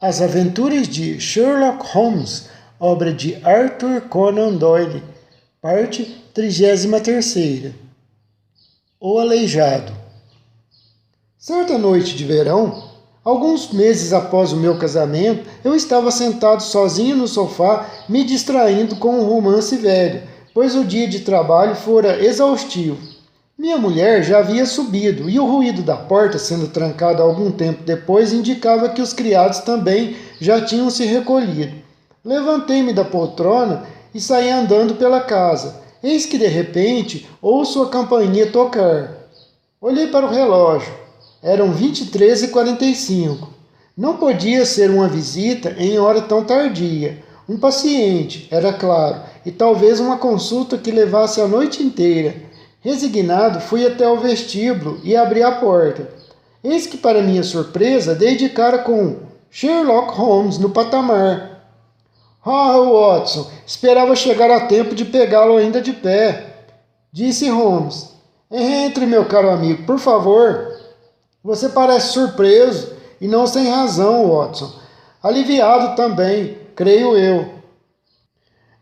As Aventuras de Sherlock Holmes, obra de Arthur Conan Doyle, parte 33ª. O Aleijado. Certa noite de verão, alguns meses após o meu casamento, eu estava sentado sozinho no sofá, me distraindo com um romance velho, pois o dia de trabalho fora exaustivo. Minha mulher já havia subido, e o ruído da porta sendo trancada algum tempo depois indicava que os criados também já tinham se recolhido. Levantei-me da poltrona e saí andando pela casa. Eis que de repente ouço a campainha tocar. Olhei para o relógio. Eram 23h45. Não podia ser uma visita em hora tão tardia. Um paciente, era claro, e talvez uma consulta que levasse a noite inteira. Resignado, fui até o vestíbulo e abri a porta. Eis que, para minha surpresa, dei de cara com Sherlock Holmes no patamar. Ah, Watson, esperava chegar a tempo de pegá-lo ainda de pé, disse Holmes. Entre, meu caro amigo, por favor. Você parece surpreso, e não sem razão, Watson. Aliviado também, creio eu.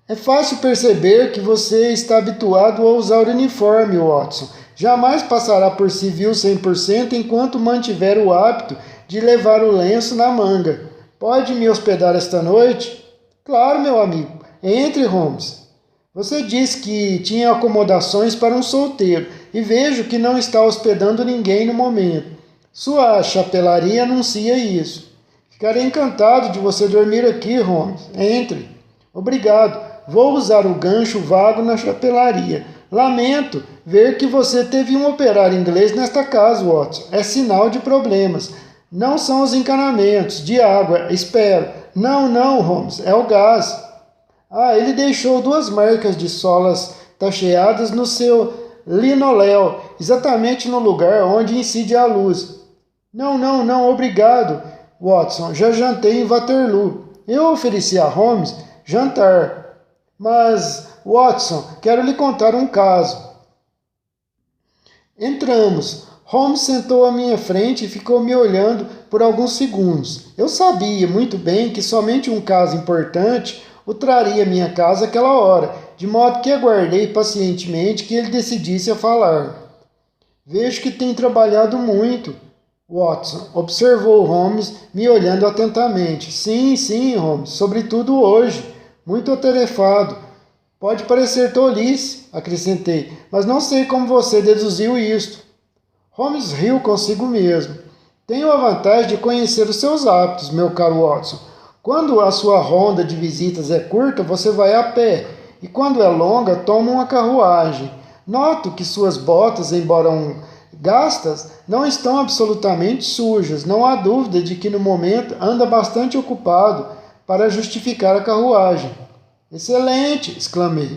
É fácil perceber que você está habituado a usar o uniforme, Watson. Jamais passará por civil 100% enquanto mantiver o hábito de levar o lenço na manga. Pode me hospedar esta noite? Claro, meu amigo. Entre, Holmes. Você disse que tinha acomodações para um solteiro e vejo que não está hospedando ninguém no momento. Sua chapelaria anuncia isso. Ficarei encantado de você dormir aqui, Holmes. Entre. Obrigado. Vou usar o gancho vago na chapelaria. Lamento ver que você teve um operário inglês nesta casa, Watson. É sinal de problemas. Não são os encanamentos de água, espero. Não, Holmes, é o gás. Ah, ele deixou 2 marcas de solas tacheadas no seu linoléu, exatamente no lugar onde incide a luz. Não, obrigado, Watson. Já jantei em Waterloo. Eu ofereci a Holmes jantar. Mas, Watson, quero lhe contar um caso. Entramos. Holmes sentou à minha frente e ficou me olhando por alguns segundos. Eu sabia muito bem que somente um caso importante o traria à minha casa àquela hora, de modo que aguardei pacientemente que ele decidisse a falar. Vejo que tem trabalhado muito, Watson, observou Holmes, me olhando atentamente. Sim, Holmes, sobretudo hoje. Muito atarefado. Pode parecer tolice, acrescentei, mas não sei como você deduziu isto. Holmes riu consigo mesmo. Tenho a vantagem de conhecer os seus hábitos, meu caro Watson. Quando a sua ronda de visitas é curta, você vai a pé, e quando é longa, toma uma carruagem. Noto que suas botas, embora gastas, não estão absolutamente sujas. Não há dúvida de que no momento anda bastante ocupado para justificar a carruagem. Excelente, exclamei.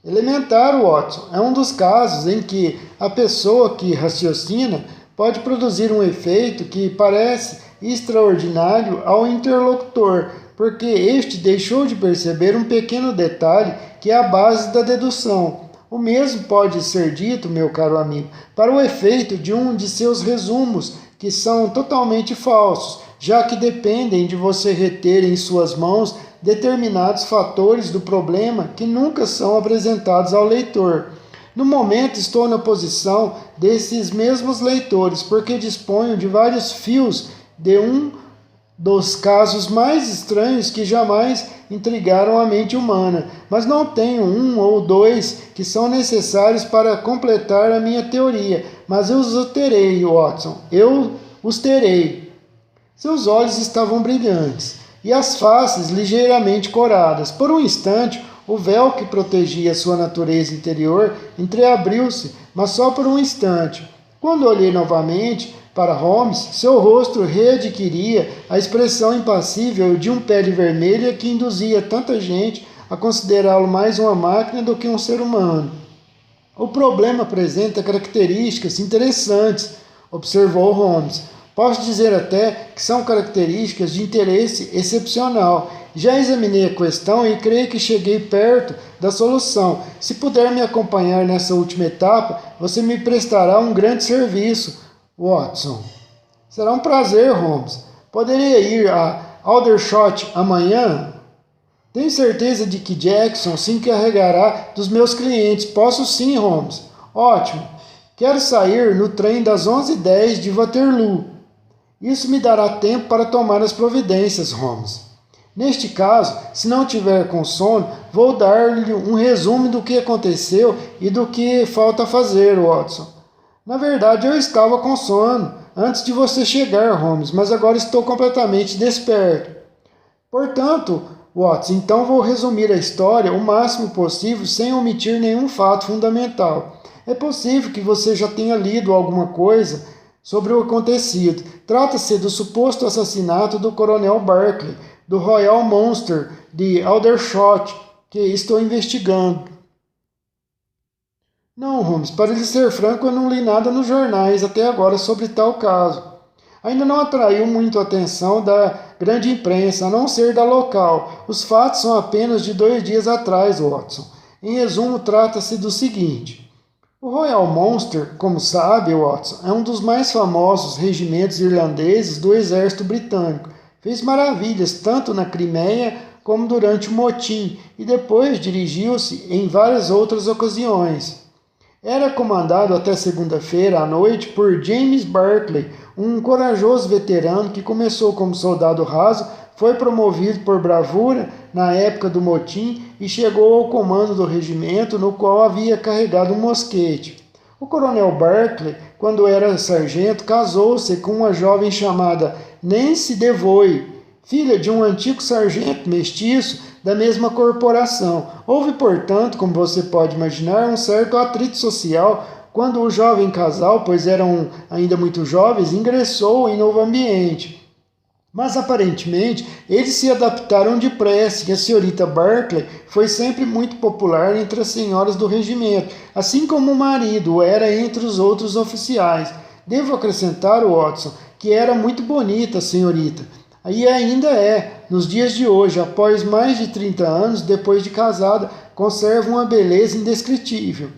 Elementar, Watson, é um dos casos em que a pessoa que raciocina pode produzir um efeito que parece extraordinário ao interlocutor, porque este deixou de perceber um pequeno detalhe que é a base da dedução. O mesmo pode ser dito, meu caro amigo, para o efeito de um de seus resumos, que são totalmente falsos, já que dependem de você reter em suas mãos determinados fatores do problema que nunca são apresentados ao leitor. No momento estou na posição desses mesmos leitores, porque disponho de vários fios de um dos casos mais estranhos que jamais intrigaram a mente humana, mas não tenho 1 ou 2 que são necessários para completar a minha teoria, mas eu os terei, Watson, eu os terei. Seus olhos estavam brilhantes e as faces ligeiramente coradas. Por um instante, o véu que protegia sua natureza interior entreabriu-se, mas só por um instante. Quando olhei novamente para Holmes, seu rosto readquiria a expressão impassível de um pele vermelha que induzia tanta gente a considerá-lo mais uma máquina do que um ser humano. O problema apresenta características interessantes, observou Holmes. Posso dizer até que são características de interesse excepcional. Já examinei a questão e creio que cheguei perto da solução. Se puder me acompanhar nessa última etapa, você me prestará um grande serviço, Watson. Será um prazer, Holmes. Poderia ir a Aldershot amanhã? Tenho certeza de que Jackson se encarregará dos meus clientes. Posso sim, Holmes. Ótimo. Quero sair no trem das 11h10 de Waterloo. Isso me dará tempo para tomar as providências, Holmes. Neste caso, se não tiver com sono, vou dar-lhe um resumo do que aconteceu e do que falta fazer, Watson. Na verdade, eu estava com sono antes de você chegar, Holmes, mas agora estou completamente desperto. Portanto, Watson, então vou resumir a história o máximo possível sem omitir nenhum fato fundamental. É possível que você já tenha lido alguma coisa sobre o acontecido. Trata-se do suposto assassinato do Coronel Barclay, do Royal Monster de Aldershot, que estou investigando. Não, Holmes, para lhe ser franco, eu não li nada nos jornais até agora sobre tal caso. Ainda não atraiu muito a atenção da grande imprensa, a não ser da local. Os fatos são apenas de 2 dias atrás, Watson. Em resumo, trata-se do seguinte. O Royal Monster, como sabe, Watson, é um dos mais famosos regimentos irlandeses do exército britânico. Fez maravilhas tanto na Crimeia como durante o motim e depois dirigiu-se em várias outras ocasiões. Era comandado até segunda-feira à noite por James Barclay, um corajoso veterano que começou como soldado raso, foi promovido por bravura na época do motim e chegou ao comando do regimento no qual havia carregado um mosquete. O coronel Barclay, quando era sargento, casou-se com uma jovem chamada Nancy Devoy, filha de um antigo sargento mestiço da mesma corporação. Houve, portanto, como você pode imaginar, um certo atrito social quando o jovem casal, pois eram ainda muito jovens, ingressou em novo ambiente. Mas aparentemente eles se adaptaram depressa e a senhorita Barclay foi sempre muito popular entre as senhoras do regimento, assim como o marido era entre os outros oficiais. Devo acrescentar, Watson, que era muito bonita a senhorita. E ainda é, nos dias de hoje, após mais de 30 anos depois de casada, conserva uma beleza indescritível.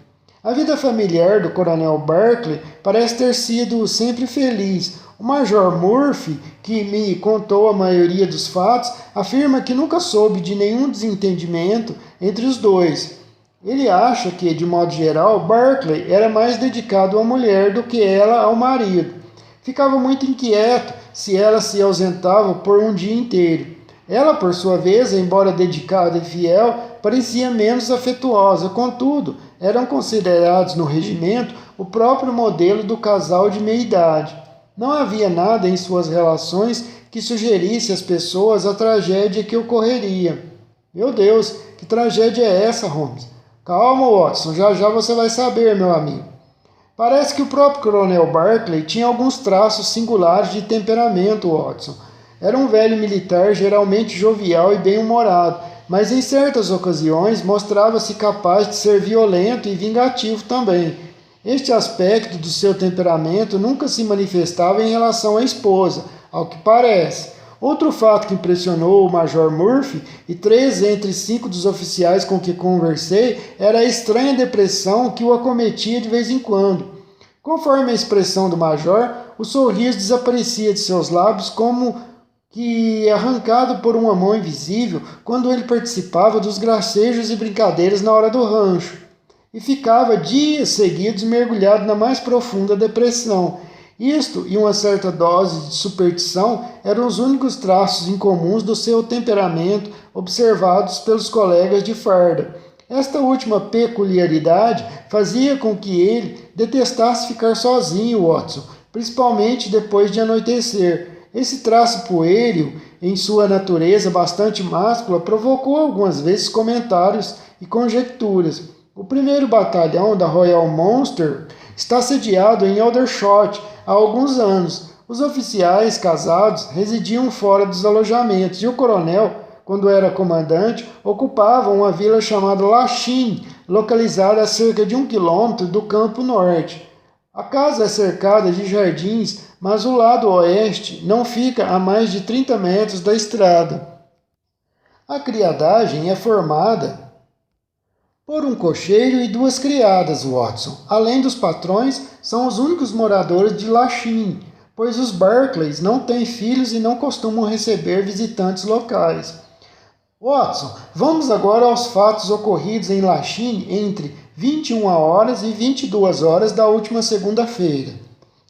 A vida familiar do coronel Barclay parece ter sido sempre feliz. O Major Murphy, que me contou a maioria dos fatos, afirma que nunca soube de nenhum desentendimento entre os dois. Ele acha que, de modo geral, Barclay era mais dedicado à mulher do que ela ao marido. Ficava muito inquieto se ela se ausentava por um dia inteiro. Ela, por sua vez, embora dedicada e fiel, parecia menos afetuosa. Contudo, eram considerados no regimento o próprio modelo do casal de meia-idade. Não havia nada em suas relações que sugerisse às pessoas a tragédia que ocorreria. Meu Deus, que tragédia é essa, Holmes? Calma, Watson, já já você vai saber, meu amigo. Parece que o próprio coronel Barclay tinha alguns traços singulares de temperamento, Watson. Era um velho militar geralmente jovial e bem-humorado, mas em certas ocasiões mostrava-se capaz de ser violento e vingativo também. Este aspecto do seu temperamento nunca se manifestava em relação à esposa, ao que parece. Outro fato que impressionou o Major Murphy e 3 entre 5 dos oficiais com que conversei era a estranha depressão que o acometia de vez em quando. Conforme a expressão do Major, o sorriso desaparecia de seus lábios como que arrancado por uma mão invisível quando ele participava dos gracejos e brincadeiras na hora do rancho, e ficava dias seguidos mergulhado na mais profunda depressão. Isto e uma certa dose de superstição eram os únicos traços incomuns do seu temperamento observados pelos colegas de farda. Esta última peculiaridade fazia com que ele detestasse ficar sozinho, Watson, principalmente depois de anoitecer. Esse traço puéril, em sua natureza bastante máscula, provocou algumas vezes comentários e conjecturas. O 1º Batalhão da Royal Monster está sediado em Aldershot há alguns anos. Os oficiais casados residiam fora dos alojamentos e o coronel, quando era comandante, ocupava uma vila chamada Lachine, localizada a cerca de 1 quilômetro do campo norte. A casa é cercada de jardins, mas o lado oeste não fica a mais de 30 metros da estrada. A criadagem é formada por um cocheiro e 2 criadas, Watson. Além dos patrões, são os únicos moradores de Lachine. pois os Barclays não têm filhos e não costumam receber visitantes locais. Watson, vamos agora aos fatos ocorridos em Lachine entre 21 horas e 22 horas da última segunda-feira.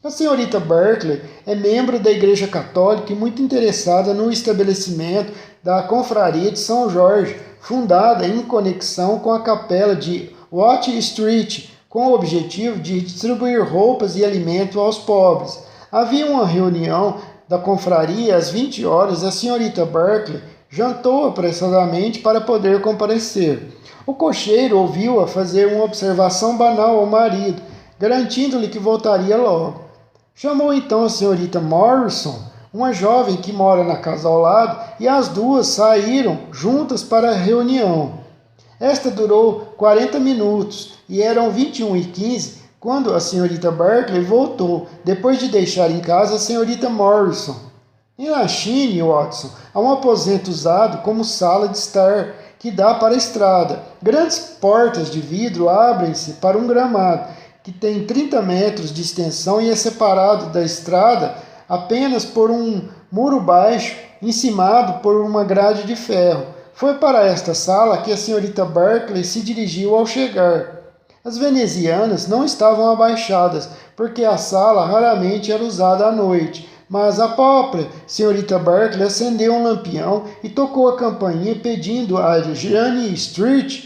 A senhorita Barclay é membro da Igreja Católica e muito interessada no estabelecimento da Confraria de São Jorge, fundada em conexão com a capela de Watt Street, com o objetivo de distribuir roupas e alimento aos pobres. Havia uma reunião da confraria às 20 horas e a senhorita Barclay jantou apressadamente para poder comparecer. O cocheiro ouviu-a fazer uma observação banal ao marido, garantindo-lhe que voltaria logo. Chamou então a senhorita Morrison, uma jovem que mora na casa ao lado, e as duas saíram juntas para a reunião. Esta durou 40 minutos e eram 21h15 quando a senhorita Barclay voltou, depois de deixar em casa a senhorita Morrison. Em Lachine, Watson, há um aposento usado como sala de estar que dá para a estrada. Grandes portas de vidro abrem-se para um gramado que tem 30 metros de extensão e é separado da estrada apenas por um muro baixo, encimado por uma grade de ferro. Foi para esta sala que a senhorita Barclay se dirigiu ao chegar. As venezianas não estavam abaixadas, porque a sala raramente era usada à noite, mas a própria senhorita Barclay acendeu um lampião e tocou a campainha pedindo a Jane Street,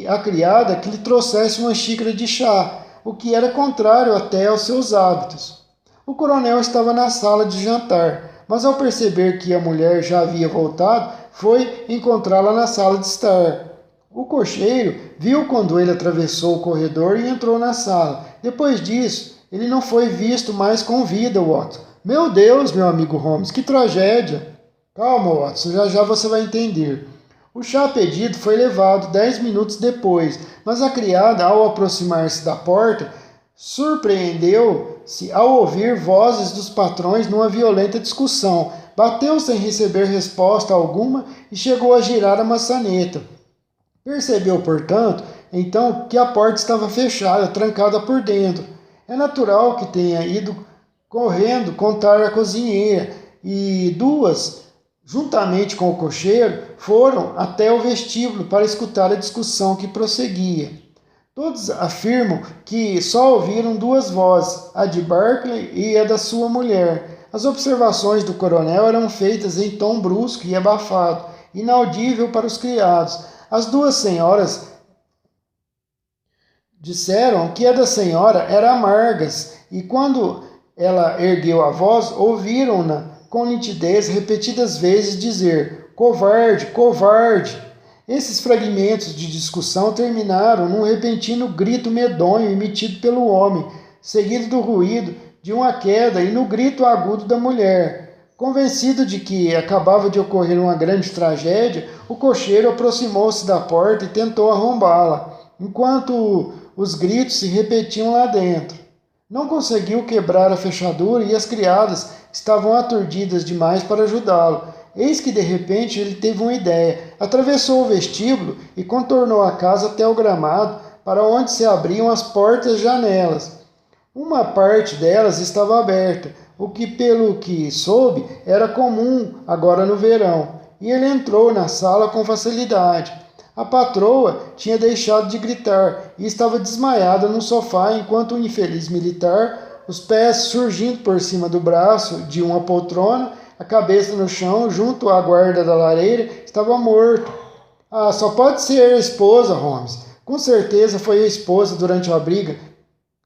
a criada, que lhe trouxesse uma xícara de chá, o que era contrário até aos seus hábitos. O coronel estava na sala de jantar, mas ao perceber que a mulher já havia voltado, foi encontrá-la na sala de estar. O cocheiro viu quando ele atravessou o corredor e entrou na sala. Depois disso, ele não foi visto mais com vida, Watson. Meu Deus, meu amigo Holmes, que tragédia! Calma, Watson, já você vai entender. O chá pedido foi levado 10 minutos depois, mas a criada, ao aproximar-se da porta, surpreendeu-se ao ouvir vozes dos patrões numa violenta discussão. Bateu sem receber resposta alguma e chegou a girar a maçaneta. Percebeu, portanto, então que a porta estava fechada, trancada por dentro. É natural que tenha ido correndo contar à cozinheira e duas, juntamente com o cocheiro, foram até o vestíbulo para escutar a discussão que prosseguia. Todos afirmam que só ouviram duas vozes, a de Barclay e a da sua mulher. As observações do coronel eram feitas em tom brusco e abafado, inaudível para os criados. As duas senhoras disseram que a da senhora era amargas, e quando ela ergueu a voz, ouviram-na com nitidez repetidas vezes dizer: covarde, covarde. Esses fragmentos de discussão terminaram num repentino grito medonho emitido pelo homem, seguido do ruído de uma queda e no grito agudo da mulher. Convencido de que acabava de ocorrer uma grande tragédia, o cocheiro aproximou-se da porta e tentou arrombá-la, enquanto os gritos se repetiam lá dentro. Não conseguiu quebrar a fechadura e as criadas estavam aturdidas demais para ajudá-lo. Eis que de repente ele teve uma ideia. Atravessou o vestíbulo e contornou a casa até o gramado, para onde se abriam as portas e janelas. Uma parte delas estava aberta, o que, pelo que soube, era comum agora no verão, e ele entrou na sala com facilidade. A patroa tinha deixado de gritar e estava desmaiada no sofá, enquanto o infeliz militar, os pés surgindo por cima do braço de uma poltrona, a cabeça no chão, junto à guarda da lareira, estava morto. Ah, só pode ser a esposa, Holmes. Com certeza foi a esposa durante a briga.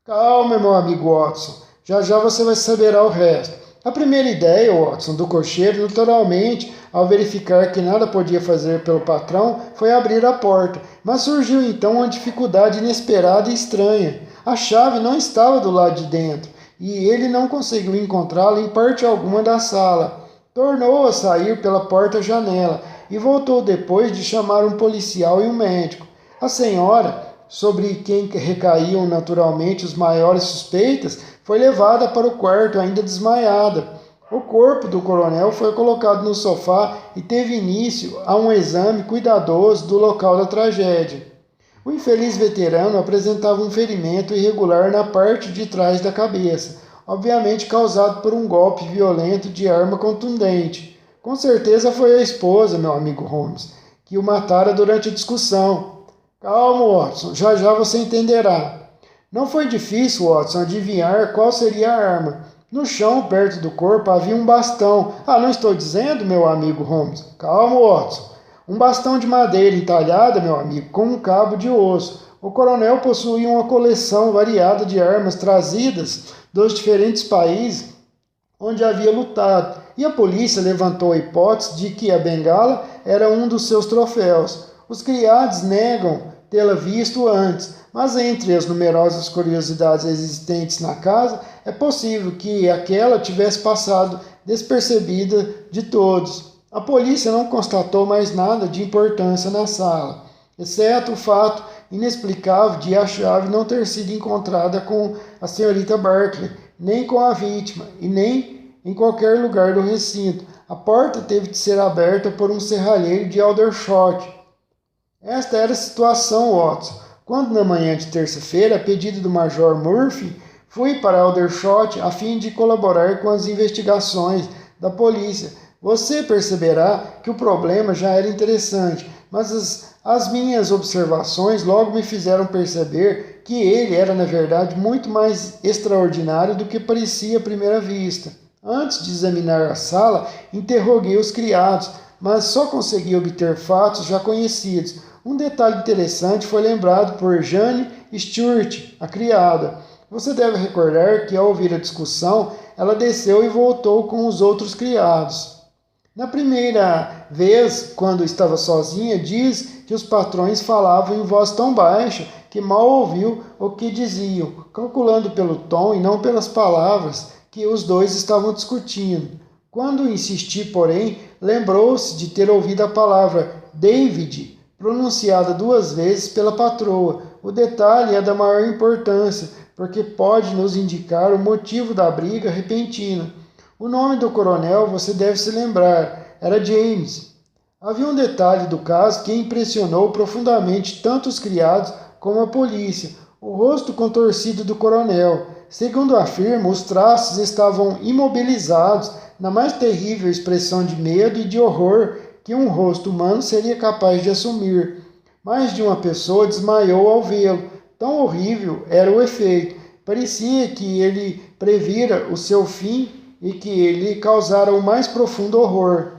Calma, meu amigo Watson. Já você vai saber o resto. A primeira ideia, Watson, do cocheiro, naturalmente, ao verificar que nada podia fazer pelo patrão, foi abrir a porta. Mas surgiu então uma dificuldade inesperada e estranha. A chave não estava do lado de dentro, e ele não conseguiu encontrá-la em parte alguma da sala. Tornou a sair pela porta-janela e voltou depois de chamar um policial e um médico. A senhora, sobre quem recaíam naturalmente os maiores suspeitas, foi levada para o quarto ainda desmaiada. O corpo do coronel foi colocado no sofá e teve início a um exame cuidadoso do local da tragédia. O infeliz veterano apresentava um ferimento irregular na parte de trás da cabeça. obviamente causado por um golpe violento de arma contundente. Com certeza foi a esposa, meu amigo Holmes, que o matara durante a discussão. Calma, Watson, já já você entenderá. Não foi difícil, Watson, adivinhar qual seria a arma. No chão, perto do corpo, havia um bastão. Ah, não estou dizendo, meu amigo Holmes. Calma, Watson. Um bastão de madeira entalhada, meu amigo, com um cabo de osso. O coronel possuía uma coleção variada de armas trazidas dos diferentes países onde havia lutado, e a polícia levantou a hipótese de que a bengala era um dos seus troféus. Os criados negam tê-la visto antes, mas entre as numerosas curiosidades existentes na casa, é possível que aquela tivesse passado despercebida de todos. A polícia não constatou mais nada de importância na sala, exceto o fato inexplicável de a chave não ter sido encontrada com a senhorita Barclay, nem com a vítima, e nem em qualquer lugar do recinto. A porta teve de ser aberta por um serralheiro de Aldershot. Esta era a situação, Watson. Quando na manhã de terça-feira, a pedido do Major Murphy, fui para Aldershot a fim de colaborar com as investigações da polícia. Você perceberá que o problema já era interessante, mas as minhas observações logo me fizeram perceber que ele era, na verdade, muito mais extraordinário do que parecia à primeira vista. Antes de examinar a sala, interroguei os criados, mas só consegui obter fatos já conhecidos. Um detalhe interessante foi lembrado por Jane Stewart, a criada. Você deve recordar que, ao ouvir a discussão, ela desceu e voltou com os outros criados. Na primeira vez, quando estava sozinha, diz que os patrões falavam em voz tão baixa que mal ouviu o que diziam, calculando pelo tom e não pelas palavras que os dois estavam discutindo. Quando insisti, porém, lembrou-se de ter ouvido a palavra David pronunciada 2 vezes pela patroa. O detalhe é da maior importância, porque pode nos indicar o motivo da briga repentina. O nome do coronel, você deve se lembrar, era James. Havia um detalhe do caso que impressionou profundamente tanto os criados como a polícia: o rosto contorcido do coronel. Segundo afirma, os traços estavam imobilizados na mais terrível expressão de medo e de horror que um rosto humano seria capaz de assumir. Mais de uma pessoa desmaiou ao vê-lo. Tão horrível era o efeito. Parecia que ele previra o seu fim e que ele causara o mais profundo horror.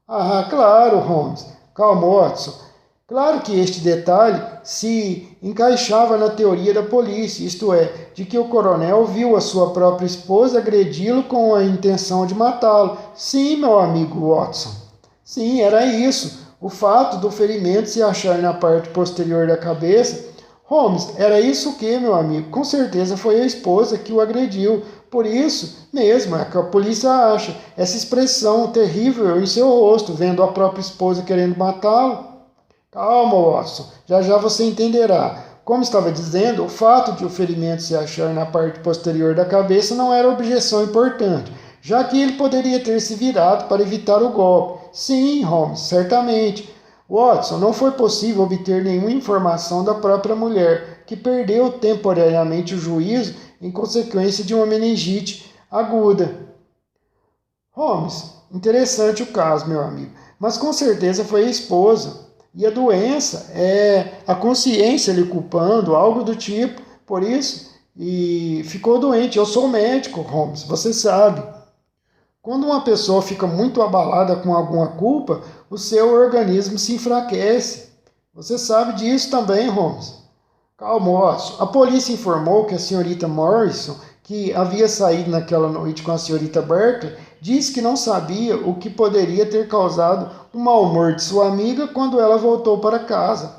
Ah, claro, Holmes. Calma, Watson. Claro que este detalhe se encaixava na teoria da polícia, isto é, de que o coronel viu a sua própria esposa agredi-lo com a intenção de matá-lo. Sim, meu amigo Watson. Sim, era isso. O fato do ferimento se achar na parte posterior da cabeça. Holmes, era isso que, meu amigo? Com certeza foi a esposa que o agrediu. Por isso mesmo é que a polícia acha essa expressão terrível em seu rosto, vendo a própria esposa querendo matá-lo. Calma, Watson, já já você entenderá. Como estava dizendo, o fato de o ferimento se achar na parte posterior da cabeça não era objeção importante, já que ele poderia ter se virado para evitar o golpe. Sim, Holmes, certamente. Watson, não foi possível obter nenhuma informação da própria mulher, que perdeu temporariamente o juízo em consequência de uma meningite aguda. Holmes, interessante o caso, meu amigo, mas com certeza foi a esposa. E a doença é a consciência lhe culpando, algo do tipo, por isso, e ficou doente. Eu sou médico, Holmes, você sabe. Quando uma pessoa fica muito abalada com alguma culpa, o seu organismo se enfraquece. Você sabe disso também, Holmes. Calma, Watson. A polícia informou que a senhorita Morrison, que havia saído naquela noite com a senhorita Berkeley, disse que não sabia o que poderia ter causado o mau humor de sua amiga quando ela voltou para casa.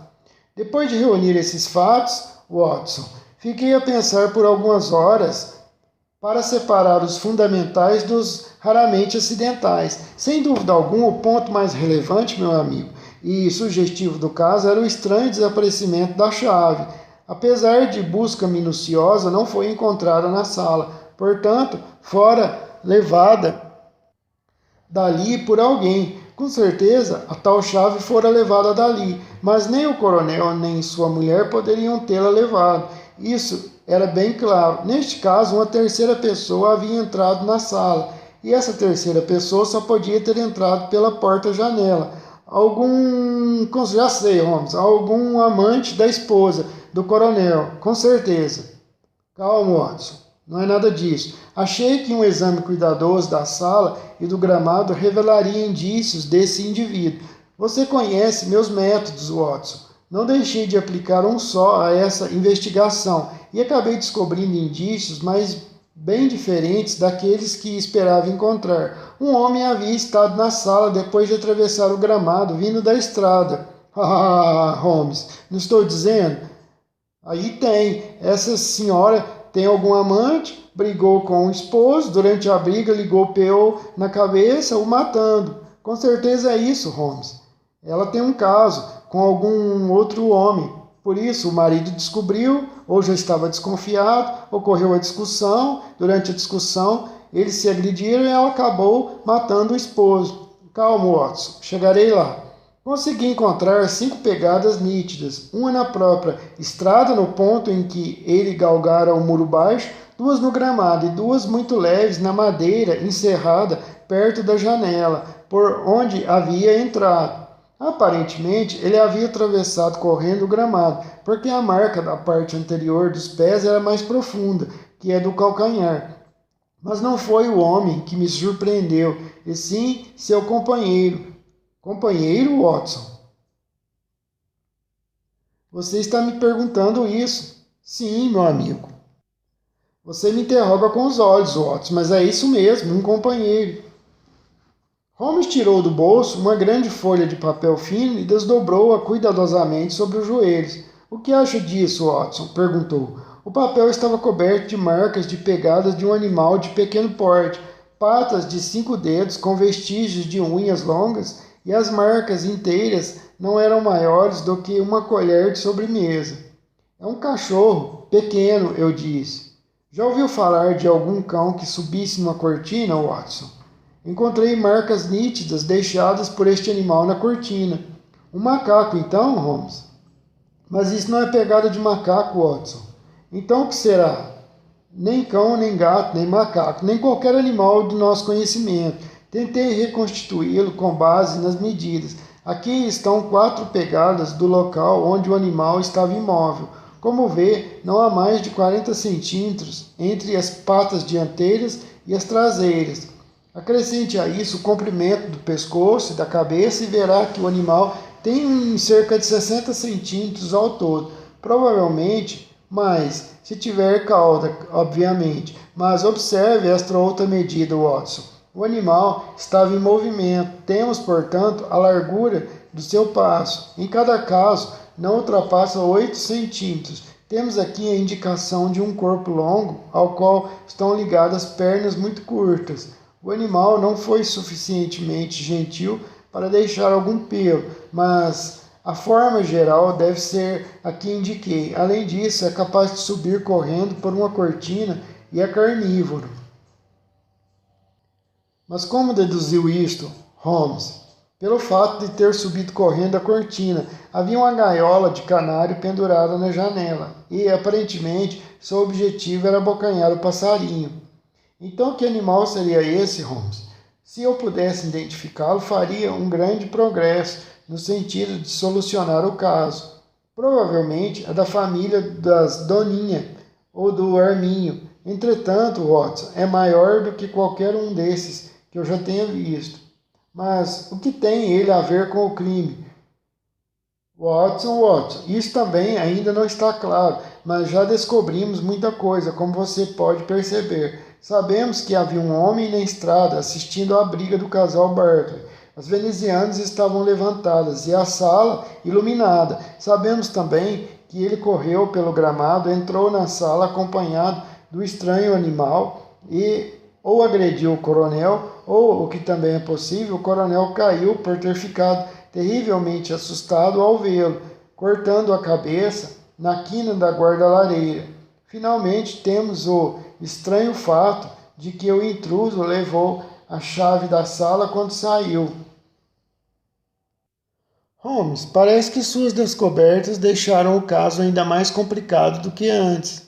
Depois de reunir esses fatos, Watson, fiquei a pensar por algumas horas para separar os fundamentais dos raramente acidentais. Sem dúvida alguma, o ponto mais relevante, meu amigo, e sugestivo do caso era o estranho desaparecimento da chave. Apesar de busca minuciosa, não foi encontrada na sala, portanto, fora levada dali por alguém. Com certeza, a tal chave fora levada dali, mas nem o coronel nem sua mulher poderiam tê-la levado. Isso era bem claro. Neste caso, uma terceira pessoa havia entrado na sala, e essa terceira pessoa só podia ter entrado pela porta-janela. Já sei, Holmes, algum amante da esposa do coronel, com certeza. Calma, Watson. Não é nada disso. Achei que um exame cuidadoso da sala e do gramado revelaria indícios desse indivíduo. Você conhece meus métodos, Watson. Não deixei de aplicar um só a essa investigação e acabei descobrindo indícios mais bem diferentes daqueles que esperava encontrar. Um homem havia estado na sala depois de atravessar o gramado vindo da estrada. Ah, Holmes, não estou dizendo? Aí tem. Essa senhora tem algum amante, brigou com o esposo, durante a briga ligou o PO na cabeça, o matando. Com certeza é isso, Holmes. Ela tem um caso com algum outro homem. Por isso, o marido descobriu, ou já estava desconfiado, ocorreu a discussão. Durante a discussão, eles se agrediram e ela acabou matando o esposo. Calma, Watson, chegarei lá. Consegui encontrar 5 pegadas nítidas, uma na própria estrada, no ponto em que ele galgara o muro baixo, 2 no gramado e 2 muito leves na madeira encerrada perto da janela, por onde havia entrado. Aparentemente, ele havia atravessado correndo o gramado, porque a marca da parte anterior dos pés era mais profunda, que é do calcanhar. Mas não foi o homem que me surpreendeu, e sim seu companheiro. Companheiro, Watson? Você está me perguntando isso? Sim, meu amigo. Você me interroga com os olhos, Watson, mas é isso mesmo, um companheiro. Holmes tirou do bolso uma grande folha de papel fino e desdobrou-a cuidadosamente sobre os joelhos. O que acha disso, Watson? Perguntou. O papel estava coberto de marcas de pegadas de um animal de pequeno porte, patas de 5 dedos com vestígios de unhas longas, e as marcas inteiras não eram maiores do que uma colher de sobremesa. É um cachorro, pequeno, eu disse. Já ouviu falar de algum cão que subisse numa cortina, Watson? Encontrei marcas nítidas deixadas por este animal na cortina. Um macaco, então, Holmes? Mas isso não é pegada de macaco, Watson. Então o que será? Nem cão, nem gato, nem macaco, nem qualquer animal do nosso conhecimento. Tentei reconstituí-lo com base nas medidas. Aqui estão 4 pegadas do local onde o animal estava imóvel. Como vê, não há mais de 40 centímetros entre as patas dianteiras e as traseiras. Acrescente a isso o comprimento do pescoço e da cabeça e verá que o animal tem cerca de 60 centímetros ao todo. Provavelmente mais, se tiver cauda, obviamente. Mas observe esta outra medida, Watson. O animal estava em movimento. Temos, portanto, a largura do seu passo. Em cada caso, não ultrapassa 8 centímetros. Temos aqui a indicação de um corpo longo, ao qual estão ligadas pernas muito curtas. O animal não foi suficientemente gentil para deixar algum pelo, mas a forma geral deve ser a que indiquei. Além disso, é capaz de subir correndo por uma cortina e é carnívoro. Mas como deduziu isto, Holmes? Pelo fato de ter subido correndo a cortina. Havia uma gaiola de canário pendurada na janela, e, aparentemente, seu objetivo era abocanhar o passarinho. Então, que animal seria esse, Holmes? Se eu pudesse identificá-lo, faria um grande progresso no sentido de solucionar o caso. Provavelmente é da família das Doninha ou do Arminho. Entretanto, Watson, é maior do que qualquer um desses que eu já tenha visto. Mas o que tem ele a ver com o crime? Watson, isso também ainda não está claro, mas já descobrimos muita coisa, como você pode perceber. Sabemos que havia um homem na estrada assistindo à briga do casal Berkeley. As venezianas estavam levantadas e a sala iluminada. Sabemos também que ele correu pelo gramado, entrou na sala acompanhado do estranho animal e ou agrediu o coronel, ou, o que também é possível, o coronel caiu por ter ficado terrivelmente assustado ao vê-lo, cortando a cabeça na quina da guarda-lareira. Finalmente temos o estranho fato de que o intruso levou a chave da sala quando saiu. Holmes, parece que suas descobertas deixaram o caso ainda mais complicado do que antes.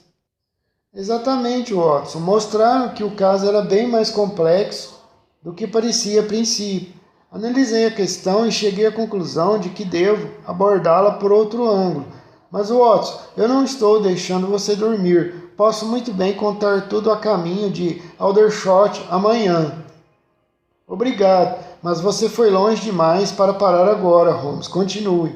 Exatamente, Watson. Mostraram que o caso era bem mais complexo do que parecia a princípio. Analisei a questão e cheguei à conclusão de que devo abordá-la por outro ângulo. Mas, Watson, eu não estou deixando você dormir. Posso muito bem contar tudo a caminho de Aldershot amanhã. Obrigado, mas você foi longe demais para parar agora, Holmes. Continue.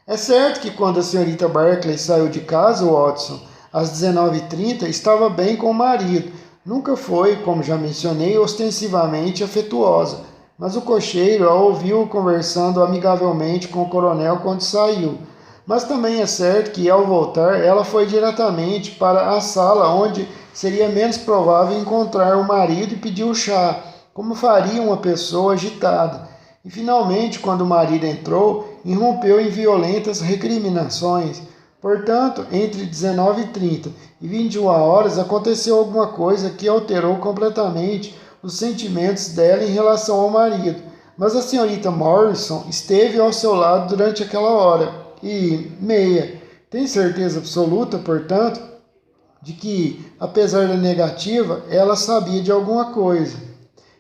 É certo que quando a senhorita Barclay saiu de casa, Watson, às 19h30, estava bem com o marido. Nunca foi, como já mencionei, ostensivamente afetuosa, mas o cocheiro a ouviu conversando amigavelmente com o coronel quando saiu. Mas também é certo que, ao voltar, ela foi diretamente para a sala onde seria menos provável encontrar o marido e pediu chá, como faria uma pessoa agitada. E finalmente, quando o marido entrou, irrompeu em violentas recriminações. Portanto, entre 19h30 e 21h aconteceu alguma coisa que alterou completamente os sentimentos dela em relação ao marido. Mas a senhorita Morrison esteve ao seu lado durante aquela hora e meia. Tem certeza absoluta, portanto, de que, apesar da negativa, ela sabia de alguma coisa.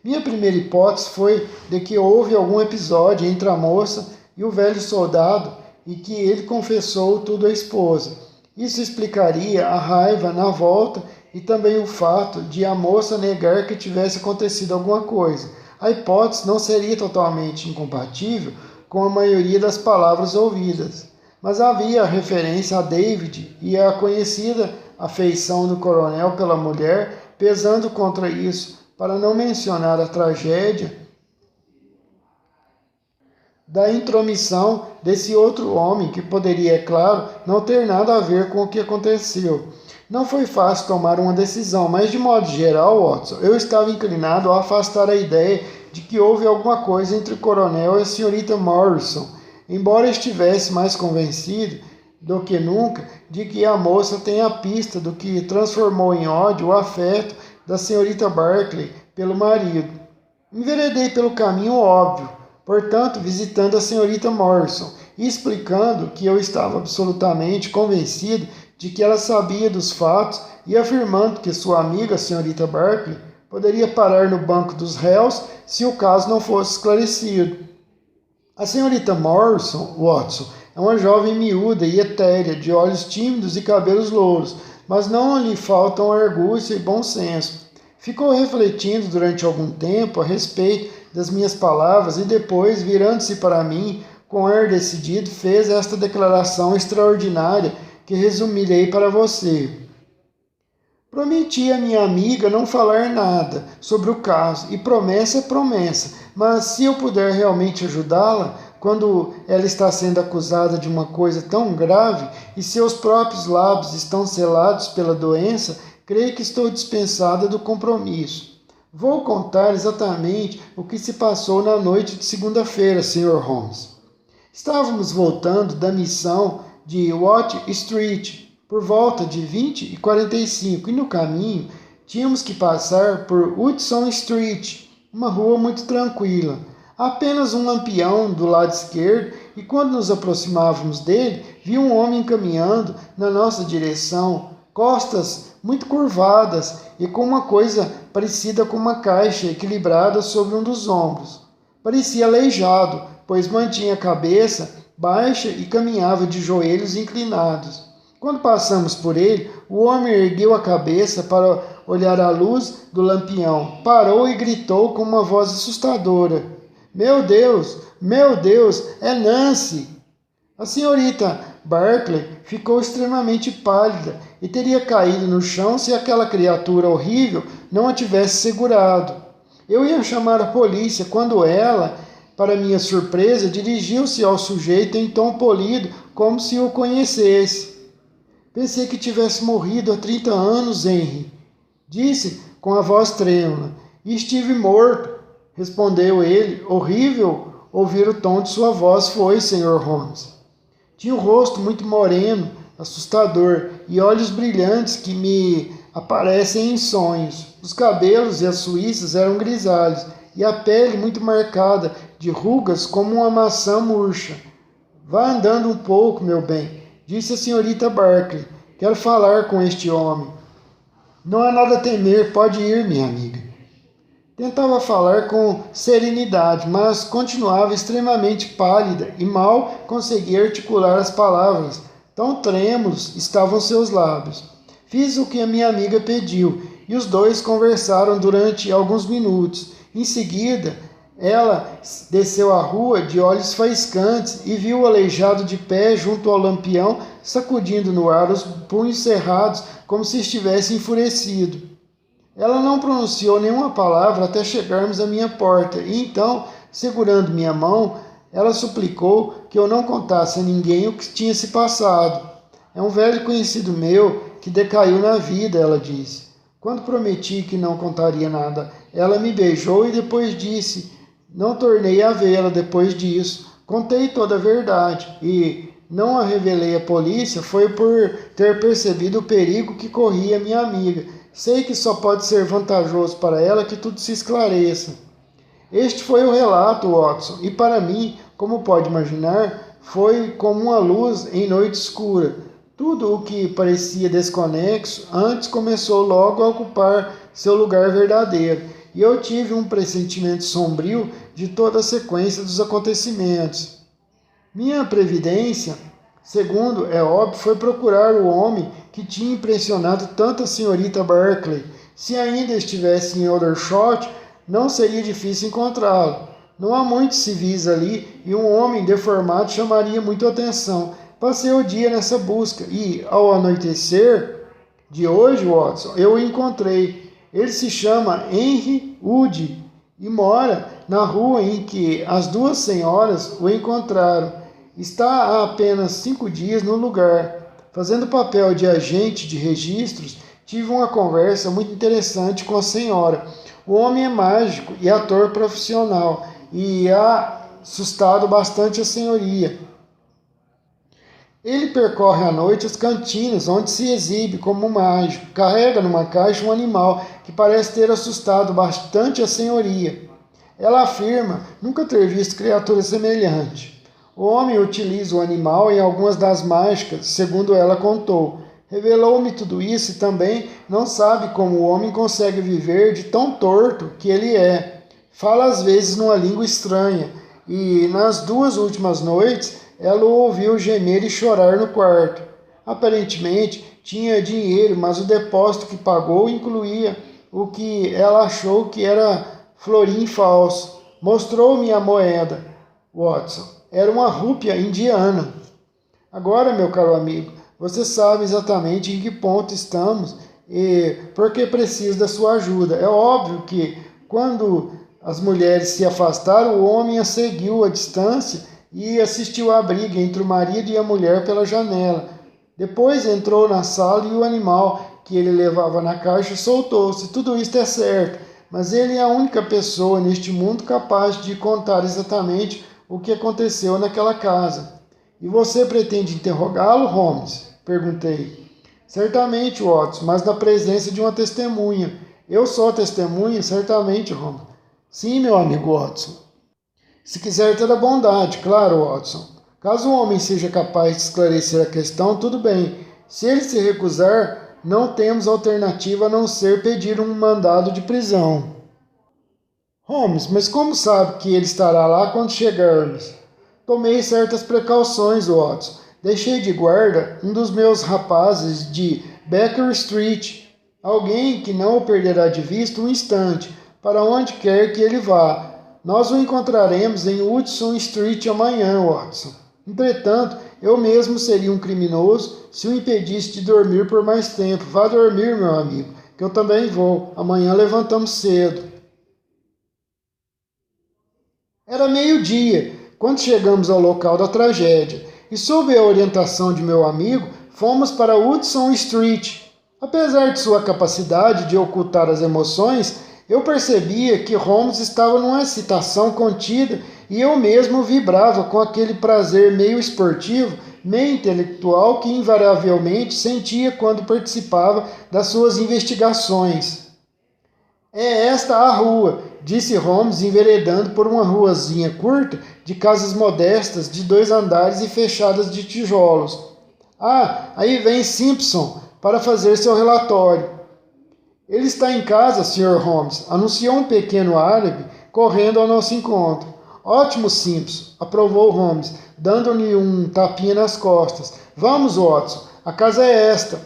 Minha primeira hipótese foi de que houve algum episódio entre a moça e o velho soldado e que ele confessou tudo à esposa. Isso explicaria a raiva na volta e também o fato de a moça negar que tivesse acontecido alguma coisa. A hipótese não seria totalmente incompatível com a maioria das palavras ouvidas, mas havia a referência a David e a conhecida afeição do coronel pela mulher pesando contra isso, para não mencionar a tragédia da intromissão desse outro homem, que poderia, é claro, não ter nada a ver com o que aconteceu. Não foi fácil tomar uma decisão, mas de modo geral, Watson, eu estava inclinado a afastar a ideia de que houve alguma coisa entre o coronel e a senhorita Morrison, embora estivesse mais convencido do que nunca de que a moça tem a pista do que transformou em ódio o afeto da senhorita Barclay pelo marido. Enveredei pelo caminho óbvio, portanto, visitando a senhorita Morrison e explicando que eu estava absolutamente convencido de que ela sabia dos fatos e afirmando que sua amiga, a senhorita Barclay, poderia parar no banco dos réus se o caso não fosse esclarecido. A senhorita Morrison, Watson, é uma jovem miúda e etérea, de olhos tímidos e cabelos louros, mas não lhe faltam argúcia e bom senso. Ficou refletindo durante algum tempo a respeito das minhas palavras e depois, virando-se para mim, com ar decidido, fez esta declaração extraordinária que resumirei para você. Prometi à minha amiga não falar nada sobre o caso, e promessa é promessa, mas se eu puder realmente ajudá-la, quando ela está sendo acusada de uma coisa tão grave e seus próprios lábios estão selados pela doença, creio que estou dispensada do compromisso. Vou contar exatamente o que se passou na noite de segunda-feira, Sr. Holmes. Estávamos voltando da missão de Watt Street por volta de 20h45 e no caminho tínhamos que passar por Hudson Street, uma rua muito tranquila. Apenas um lampião do lado esquerdo e quando nos aproximávamos dele, vi um homem caminhando na nossa direção, costas muito curvadas e com uma coisa parecida com uma caixa equilibrada sobre um dos ombros. Parecia aleijado, pois mantinha a cabeça baixa e caminhava de joelhos inclinados. Quando passamos por ele, o homem ergueu a cabeça para olhar a luz do lampião, parou e gritou com uma voz assustadora: Meu Deus, é Nancy! A senhorita Barclay ficou extremamente pálida e teria caído no chão se aquela criatura horrível não a tivesse segurado. Eu ia chamar a polícia quando ela, para minha surpresa, dirigiu-se ao sujeito em tom polido, como se o conhecesse. Pensei que tivesse morrido há 30 anos, Henry, disse com a voz trêmula. E estive morto, respondeu ele. Horrível ouvir o tom de sua voz foi, Sr. Holmes. Tinha o rosto muito moreno, assustador, e olhos brilhantes que me aparecem em sonhos. Os cabelos e as suíças eram grisalhos, e a pele muito marcada, de rugas como uma maçã murcha. Vá andando um pouco, meu bem, disse a senhorita Barclay. Quero falar com este homem. Não há nada a temer, pode ir, minha amiga. Tentava falar com serenidade, mas continuava extremamente pálida e mal conseguia articular as palavras. Tão trêmulos estavam seus lábios. Fiz o que a minha amiga pediu e os dois conversaram durante alguns minutos. Em seguida, ela desceu a rua de olhos faiscantes e viu o aleijado de pé junto ao lampião, sacudindo no ar os punhos cerrados como se estivesse enfurecido. Ela não pronunciou nenhuma palavra até chegarmos à minha porta, e então, segurando minha mão, ela suplicou que eu não contasse a ninguém o que tinha se passado. É um velho conhecido meu que decaiu na vida, ela disse. Quando prometi que não contaria nada, ela me beijou e depois disse: não tornei a vê-la depois disso. Contei toda a verdade e não a revelei à polícia foi por ter percebido o perigo que corria minha amiga. Sei que só pode ser vantajoso para ela que tudo se esclareça. Este foi o relato, Watson, e para mim, como pode imaginar, foi como uma luz em noite escura. Tudo o que parecia desconexo antes começou logo a ocupar seu lugar verdadeiro, e eu tive um pressentimento sombrio de toda a sequência dos acontecimentos. Minha previdência, segundo é óbvio, foi procurar o homem que tinha impressionado tanto a senhorita Berkeley. Se ainda estivesse em Aldershot, não seria difícil encontrá-lo. Não há muitos civis ali e um homem deformado chamaria muito atenção. Passei o dia nessa busca e, ao anoitecer de hoje, Watson, eu o encontrei. Ele se chama Henry Wood e mora na rua em que as duas senhoras o encontraram. Está há apenas 5 dias no lugar. Fazendo papel de agente de registros, tive uma conversa muito interessante com a senhora. O homem é mágico e ator profissional e ha assustado bastante a senhoria. Ele percorre à noite as cantinas onde se exibe como mágico. Carrega numa caixa um animal que parece ter assustado bastante a senhoria. Ela afirma nunca ter visto criatura semelhante. O homem utiliza o animal em algumas das mágicas, segundo ela contou. Revelou-me tudo isso e também não sabe como o homem consegue viver de tão torto que ele é. Fala às vezes numa língua estranha e nas 2 últimas noites ela o ouviu gemer e chorar no quarto. Aparentemente tinha dinheiro, mas o depósito que pagou incluía o que ela achou que era florim falso. Mostrou-me a moeda, Watson. Era uma rúpia indiana. Agora, meu caro amigo, você sabe exatamente em que ponto estamos e por que preciso da sua ajuda. É óbvio que, quando as mulheres se afastaram, o homem a seguiu à distância e assistiu à briga entre o marido e a mulher pela janela. Depois entrou na sala e o animal que ele levava na caixa soltou-se. Tudo isto é certo, mas ele é a única pessoa neste mundo capaz de contar exatamente o que aconteceu naquela casa. E você pretende interrogá-lo, Holmes? Perguntei. Certamente, Watson, mas na presença de uma testemunha. Eu sou testemunha, certamente, Holmes. Sim, meu amigo Watson. Se quiser ter a bondade, claro, Watson. Caso o homem seja capaz de esclarecer a questão, tudo bem. Se ele se recusar, não temos alternativa a não ser pedir um mandado de prisão. Holmes, mas como sabe que ele estará lá quando chegarmos? Tomei certas precauções, Watson. Deixei de guarda um dos meus rapazes de Baker Street, alguém que não o perderá de vista um instante, para onde quer que ele vá. Nós o encontraremos em Hudson Street amanhã, Watson. Entretanto, eu mesmo seria um criminoso se o impedisse de dormir por mais tempo. Vá dormir, meu amigo, que eu também vou. Amanhã levantamos cedo. Era meio-dia, quando chegamos ao local da tragédia, e sob a orientação de meu amigo, fomos para Hudson Street. Apesar de sua capacidade de ocultar as emoções, eu percebia que Holmes estava numa excitação contida e eu mesmo vibrava com aquele prazer meio esportivo, meio intelectual que invariavelmente sentia quando participava das suas investigações. É esta a rua, disse Holmes, enveredando por uma ruazinha curta de casas modestas de 2 andares e fechadas de tijolos. Ah, aí vem Simpson para fazer seu relatório. Ele está em casa, Sr. Holmes, anunciou um pequeno árabe correndo ao nosso encontro. Ótimo, Simpson, aprovou Holmes, dando-lhe um tapinha nas costas. Vamos, Watson, a casa é esta.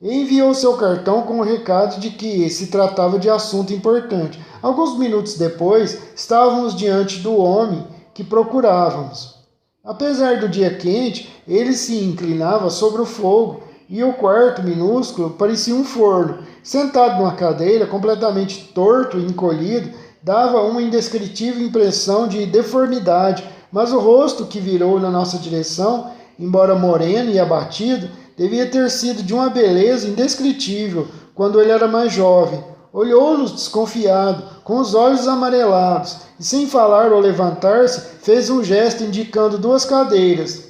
E enviou seu cartão com o recado de que se tratava de assunto importante. Alguns minutos depois, estávamos diante do homem que procurávamos. Apesar do dia quente, ele se inclinava sobre o fogo e o quarto minúsculo parecia um forno. Sentado numa cadeira, completamente torto e encolhido, dava uma indescritível impressão de deformidade, mas o rosto que virou na nossa direção, embora moreno e abatido, devia ter sido de uma beleza indescritível quando ele era mais jovem. Olhou-nos desconfiado, com os olhos amarelados, e sem falar ou levantar-se, fez um gesto indicando duas cadeiras.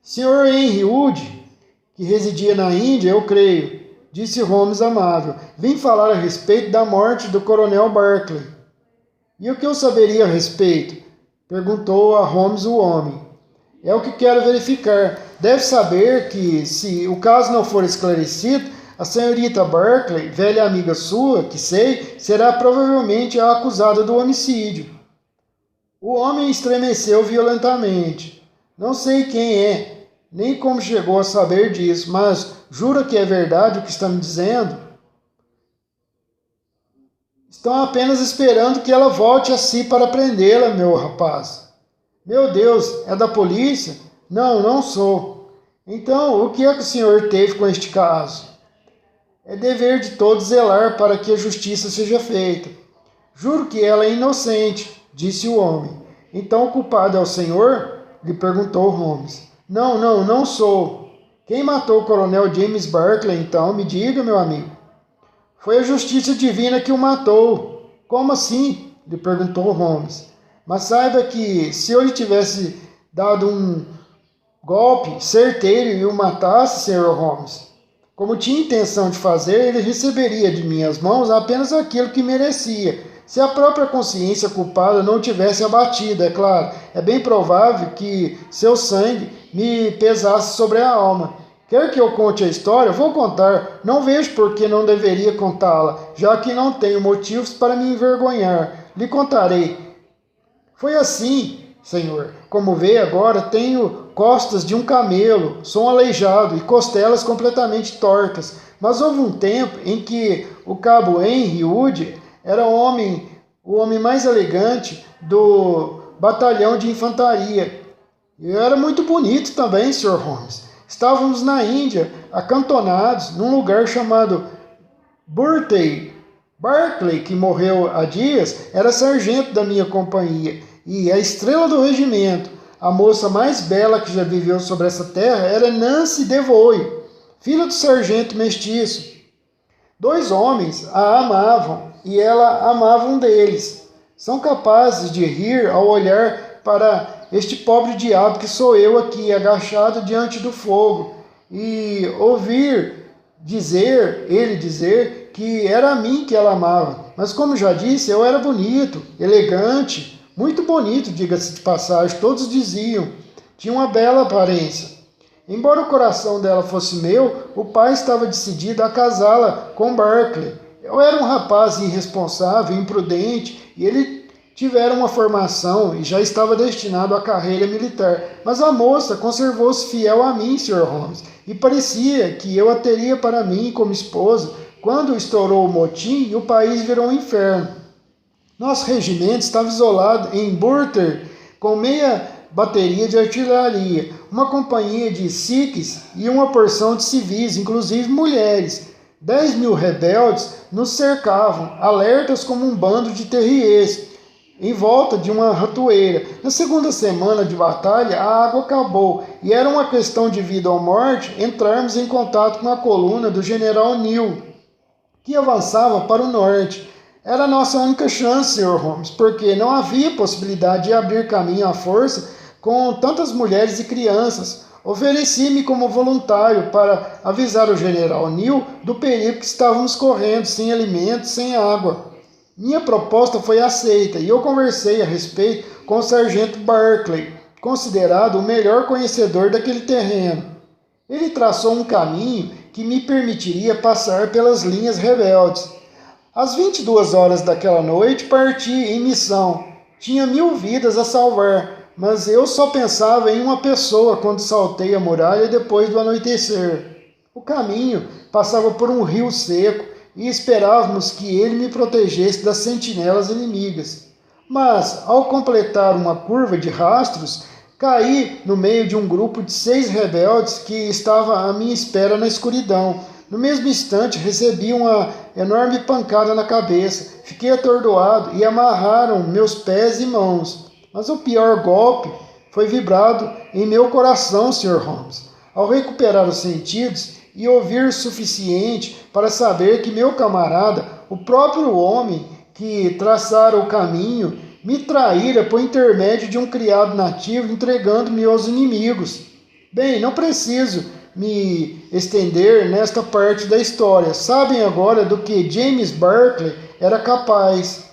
Sr. Henry Wood, que residia na Índia, eu creio, disse Holmes amável. Vim falar a respeito da morte do coronel Barclay. E o que eu saberia a respeito? Perguntou a Holmes o homem. É o que quero verificar. Deve saber que, se o caso não for esclarecido, a senhorita Barclay, velha amiga sua, que sei, será provavelmente a acusada do homicídio. O homem estremeceu violentamente. Não sei quem é, nem como chegou a saber disso, mas jura que é verdade o que está me dizendo? Estão apenas esperando que ela volte a si para prendê-la, meu rapaz. Meu Deus, é da polícia? Não, não sou. Então, o que é que o senhor teve com este caso? É dever de todos zelar para que a justiça seja feita. Juro que ela é inocente, disse o homem. Então o culpado é o senhor? Lhe perguntou Holmes. Não sou. Quem matou o coronel James Barclay, então? Me diga, meu amigo. Foi a justiça divina que o matou. Como assim? Lhe perguntou Holmes. Mas saiba que se eu lhe tivesse dado um golpe certeiro e o matasse, Sr. Holmes, como tinha intenção de fazer, ele receberia de minhas mãos apenas aquilo que merecia. Se a própria consciência culpada não tivesse abatido, é claro, é bem provável que seu sangue me pesasse sobre a alma. Quer que eu conte a história? Vou contar. Não vejo por que não deveria contá-la, já que não tenho motivos para me envergonhar. Lhe contarei. Foi assim, senhor. Como vê agora, tenho costas de um camelo, sou aleijado e costelas completamente tortas. Mas houve um tempo em que o cabo Henry Wood era o homem mais elegante do batalhão de infantaria. E era muito bonito também, Sr. Holmes. Estávamos na Índia, acantonados, num lugar chamado Burtay. Barclay, que morreu há dias, era sargento da minha companhia e a estrela do regimento. A moça mais bela que já viveu sobre essa terra era Nancy Devoy, filha do sargento mestiço. Dois homens a amavam e ela amava um deles. São capazes de rir ao olhar para este pobre diabo que sou eu aqui, agachado diante do fogo, e ouvir ele dizer que era a mim que ela amava. Mas como já disse, eu era bonito, elegante, muito bonito, diga-se de passagem, todos diziam. Tinha uma bela aparência. Embora o coração dela fosse meu, o pai estava decidido a casá-la com Barclay. Eu era um rapaz irresponsável, imprudente, e ele tivera uma formação e já estava destinado à carreira militar. Mas a moça conservou-se fiel a mim, Sr. Holmes, e parecia que eu a teria para mim como esposa quando estourou o motim e o país virou um inferno. Nosso regimento estava isolado em Burter, com meia bateria de artilharia, uma companhia de sikhs e uma porção de civis, inclusive mulheres. 10.000 rebeldes nos cercavam, alertas como um bando de terriers, em volta de uma ratoeira. Na segunda semana de batalha, a água acabou e era uma questão de vida ou morte entrarmos em contato com a coluna do general Neil, que avançava para o norte. Era a nossa única chance, Sr. Holmes, porque não havia possibilidade de abrir caminho à força com tantas mulheres e crianças. Ofereci-me como voluntário para avisar o general Neil do perigo que estávamos correndo, sem alimentos, sem água. Minha proposta foi aceita e eu conversei a respeito com o sargento Barclay, considerado o melhor conhecedor daquele terreno. Ele traçou um caminho que me permitiria passar pelas linhas rebeldes. Às 22 horas daquela noite parti em missão. Tinha 1000 vidas a salvar, mas eu só pensava em uma pessoa quando saltei a muralha depois do anoitecer. O caminho passava por um rio seco e esperávamos que ele me protegesse das sentinelas inimigas. Mas, ao completar uma curva de rastros, caí no meio de um grupo de 6 rebeldes que estava à minha espera na escuridão. No mesmo instante, recebi uma enorme pancada na cabeça. Fiquei atordoado e amarraram meus pés e mãos. Mas o pior golpe foi vibrado em meu coração, Sr. Holmes. Ao recuperar os sentidos e ouvir o suficiente para saber que meu camarada, o próprio homem que traçara o caminho, me traíra por intermédio de um criado nativo, entregando-me aos inimigos. Bem, não preciso me estender nesta parte da história. Sabem agora do que James Barclay era capaz.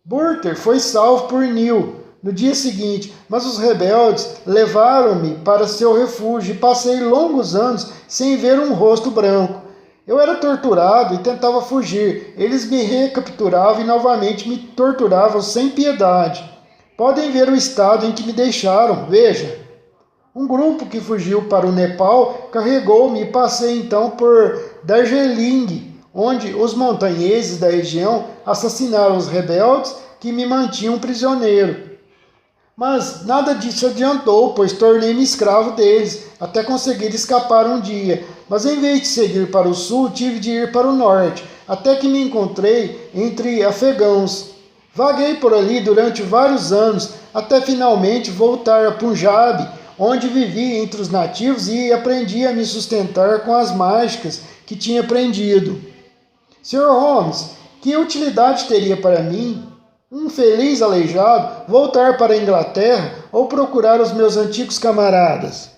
Burter foi salvo por Neil no dia seguinte, mas os rebeldes levaram-me para seu refúgio e passei longos anos sem ver um rosto branco. Eu era torturado e tentava fugir. Eles me recapturavam e novamente me torturavam sem piedade. Podem ver o estado em que me deixaram, veja. Um grupo que fugiu para o Nepal carregou-me e passei então por Darjeeling, onde os montanheses da região assassinaram os rebeldes que me mantinham prisioneiro. Mas nada disso adiantou, pois tornei-me escravo deles, até conseguir escapar um dia. Mas em vez de seguir para o sul, tive de ir para o norte, até que me encontrei entre afegãos. Vaguei por ali durante vários anos, até finalmente voltar a Punjab, onde vivi entre os nativos e aprendi a me sustentar com as mágicas que tinha aprendido. Sr. Holmes, que utilidade teria para mim, um feliz aleijado, voltar para a Inglaterra ou procurar os meus antigos camaradas?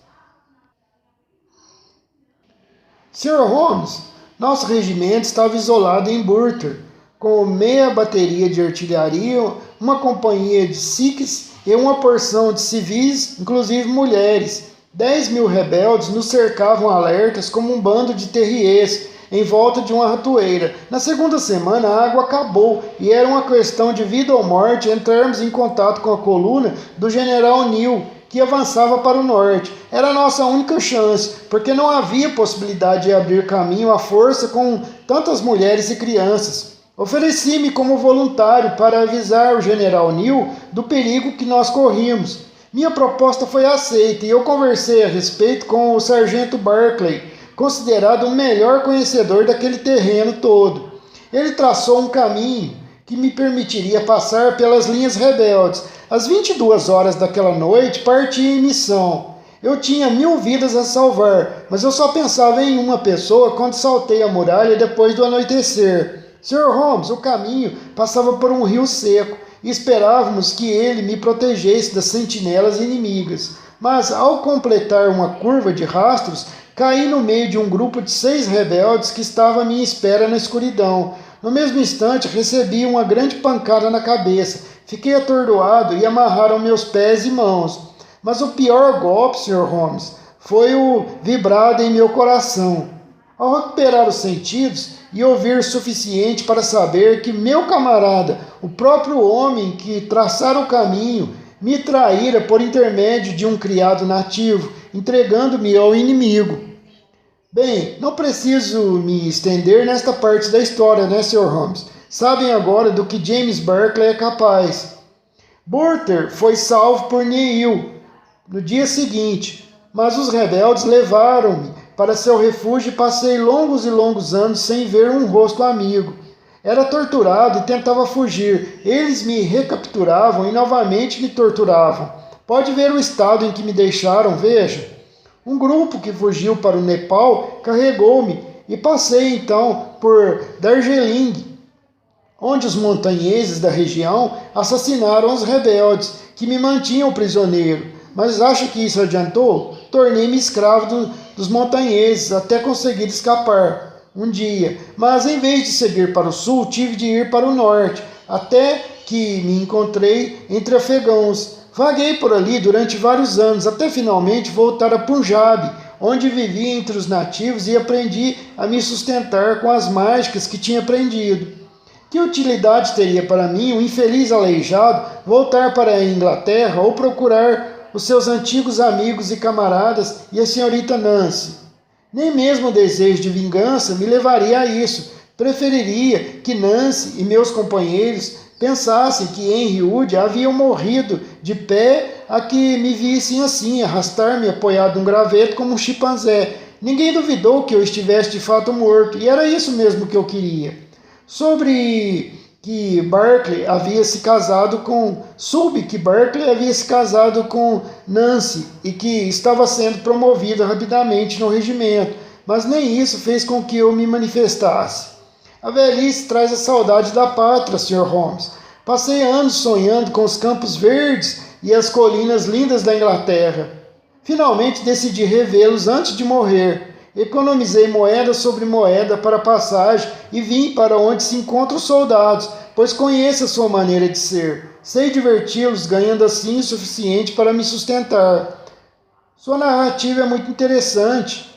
Sr. Holmes, nosso regimento estava isolado em Burter, com meia bateria de artilharia, uma companhia de sikhs e uma porção de civis, inclusive mulheres. 10.000 rebeldes nos cercavam alertas como um bando de terriers em volta de uma ratoeira. Na segunda semana a água acabou e era uma questão de vida ou morte entrarmos em contato com a coluna do general Neil, que avançava para o norte. Era a nossa única chance, porque não havia possibilidade de abrir caminho à força com tantas mulheres e crianças. Ofereci-me como voluntário para avisar o general Neil do perigo que nós corríamos. Minha proposta foi aceita e eu conversei a respeito com o sargento Barclay, considerado o melhor conhecedor daquele terreno todo. Ele traçou um caminho que me permitiria passar pelas linhas rebeldes. Às 22 horas daquela noite, parti em missão. Eu tinha 1000 vidas a salvar, mas eu só pensava em uma pessoa quando saltei a muralha depois do anoitecer. Sr. Holmes, o caminho passava por um rio seco e esperávamos que ele me protegesse das sentinelas inimigas. Mas, ao completar uma curva de rastros, caí no meio de um grupo de 6 rebeldes que estava à minha espera na escuridão. No mesmo instante, recebi uma grande pancada na cabeça. Fiquei atordoado e amarraram meus pés e mãos. Mas o pior golpe, Sr. Holmes, foi o vibrado em meu coração. Ao recuperar os sentidos e ouvir o suficiente para saber que meu camarada, o próprio homem que traçara o caminho, me traíra por intermédio de um criado nativo, entregando-me ao inimigo. Bem, não preciso me estender nesta parte da história, né, Sr. Holmes? Sabem agora do que James Barclay é capaz. Burter foi salvo por Neil no dia seguinte, mas os rebeldes levaram-me para seu refúgio e passei longos e longos anos sem ver um rosto amigo. Era torturado e tentava fugir. Eles me recapturavam e novamente me torturavam. Pode ver o estado em que me deixaram, veja. Um grupo que fugiu para o Nepal carregou-me e passei então por Darjeeling, onde os montanheses da região assassinaram os rebeldes que me mantinham prisioneiro. Mas acha que isso adiantou? Tornei-me escravo dos montanheses até conseguir escapar um dia. Mas em vez de seguir para o sul, tive de ir para o norte, até que me encontrei entre afegãos. Vaguei por ali durante vários anos, até finalmente voltar a Punjab, onde vivi entre os nativos e aprendi a me sustentar com as mágicas que tinha aprendido. Que utilidade teria para mim, um infeliz aleijado, voltar para a Inglaterra ou procurar os seus antigos amigos e camaradas e a senhorita Nancy? Nem mesmo o desejo de vingança me levaria a isso. Preferiria que Nancy e meus companheiros pensassem que Henry Wood haviam morrido de pé a que me vissem assim, arrastar-me apoiado num graveto como um chimpanzé. Ninguém duvidou que eu estivesse de fato morto, e era isso mesmo que eu queria. Soube que Berkeley havia se casado com Nancy e que estava sendo promovido rapidamente no regimento, mas nem isso fez com que eu me manifestasse. A velhice traz a saudade da pátria, Sr. Holmes. Passei anos sonhando com os campos verdes e as colinas lindas da Inglaterra. Finalmente decidi revê-los antes de morrer. Economizei moeda sobre moeda para a passagem e vim para onde se encontram os soldados, pois conheço a sua maneira de ser. Sei diverti-los, ganhando assim o suficiente para me sustentar. Sua narrativa é muito interessante,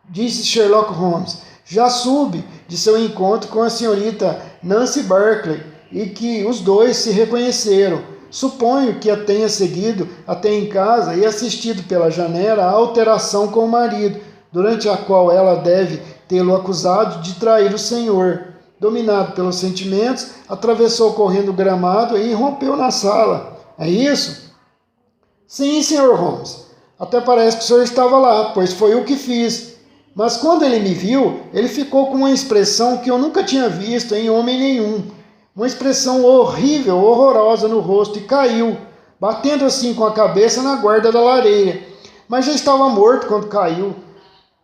disse Sherlock Holmes. Já soube de seu encontro com a senhorita Nancy Berkeley e que os dois se reconheceram. Suponho que a tenha seguido até em casa e assistido pela janela à alteração com o marido, durante a qual ela deve tê-lo acusado de trair o senhor. Dominado pelos sentimentos, atravessou correndo o gramado e irrompeu na sala. É isso? Sim, Sr. Holmes. Até parece que o senhor estava lá, pois foi o que fiz. Mas quando ele me viu, ele ficou com uma expressão que eu nunca tinha visto em homem nenhum. Uma expressão horrível, horrorosa no rosto, e caiu, batendo assim com a cabeça na guarda da lareira. Mas já estava morto quando caiu.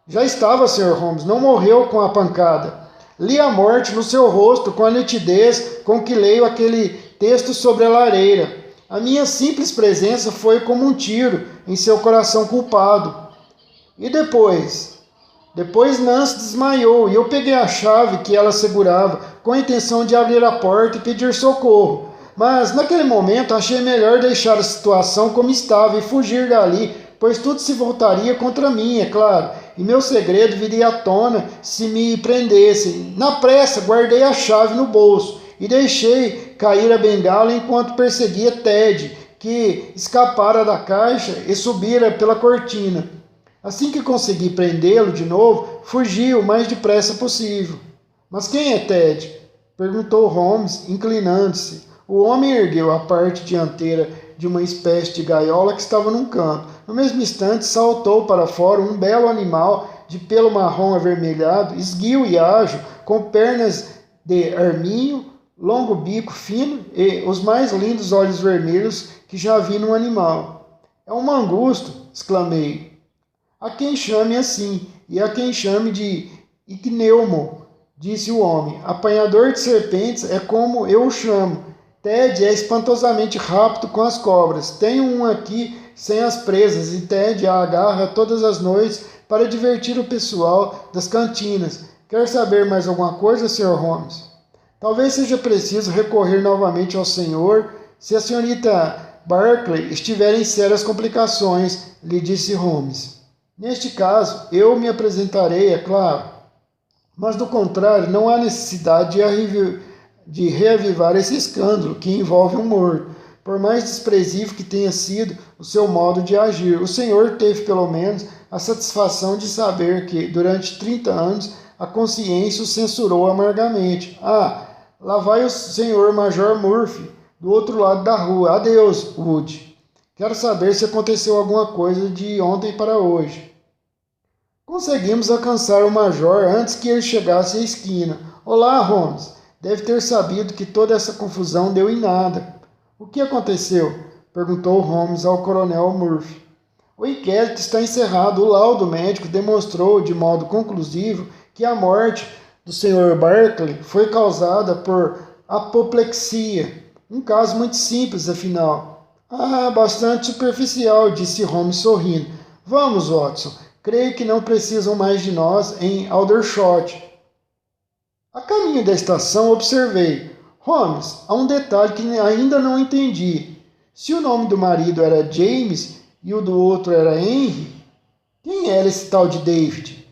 Já estava, Sr. Holmes, não morreu com a pancada. Li a morte no seu rosto com a nitidez com que leio aquele texto sobre a lareira. A minha simples presença foi como um tiro em seu coração culpado. E depois? Depois Nancy desmaiou e eu peguei a chave que ela segurava com a intenção de abrir a porta e pedir socorro. Mas naquele momento achei melhor deixar a situação como estava e fugir dali, pois tudo se voltaria contra mim, é claro, e meu segredo viria à tona se me prendessem. Na pressa, guardei a chave no bolso e deixei cair a bengala enquanto perseguia Ted, que escapara da caixa e subira pela cortina. Assim que consegui prendê-lo de novo, fugi o mais depressa possível. Mas quem é Ted? Perguntou Holmes, inclinando-se. O homem ergueu a parte dianteira de uma espécie de gaiola que estava num canto. No mesmo instante, saltou para fora um belo animal de pelo marrom avermelhado, esguio e ágil, com pernas de arminho, longo bico fino e os mais lindos olhos vermelhos que já vi num animal. É um mangusto, exclamei. Há quem chame assim, e há quem chame de igneumo, disse o homem. Apanhador de serpentes é como eu o chamo. Ted é espantosamente rápido com as cobras. Tenho um aqui sem as presas, e Ted a agarra todas as noites para divertir o pessoal das cantinas. Quer saber mais alguma coisa, Sr. Holmes? Talvez seja preciso recorrer novamente ao senhor se a senhorita Berkeley estiver em sérias complicações, lhe disse Holmes. Neste caso, eu me apresentarei, é claro. Mas, do contrário, não há necessidade de reavivar esse escândalo que envolve um morto. Por mais desprezível que tenha sido o seu modo de agir, o senhor teve, pelo menos, a satisfação de saber que, durante 30 anos, a consciência o censurou amargamente. Ah, lá vai o senhor Major Murphy, do outro lado da rua. Adeus, Wood. Quero saber se aconteceu alguma coisa de ontem para hoje. Conseguimos alcançar o Major antes que ele chegasse à esquina. Olá, Holmes. Deve ter sabido que toda essa confusão deu em nada. O que aconteceu? Perguntou Holmes ao Coronel Murphy. O inquérito está encerrado. O laudo médico demonstrou de modo conclusivo que a morte do Sr. Berkeley foi causada por apoplexia. Um caso muito simples, afinal. Ah, bastante superficial, disse Holmes sorrindo. Vamos, Watson. Creio que não precisam mais de nós em Aldershot. A caminho da estação, observei. Holmes, há um detalhe que ainda não entendi. Se o nome do marido era James e o do outro era Henry, Quem era esse tal de David?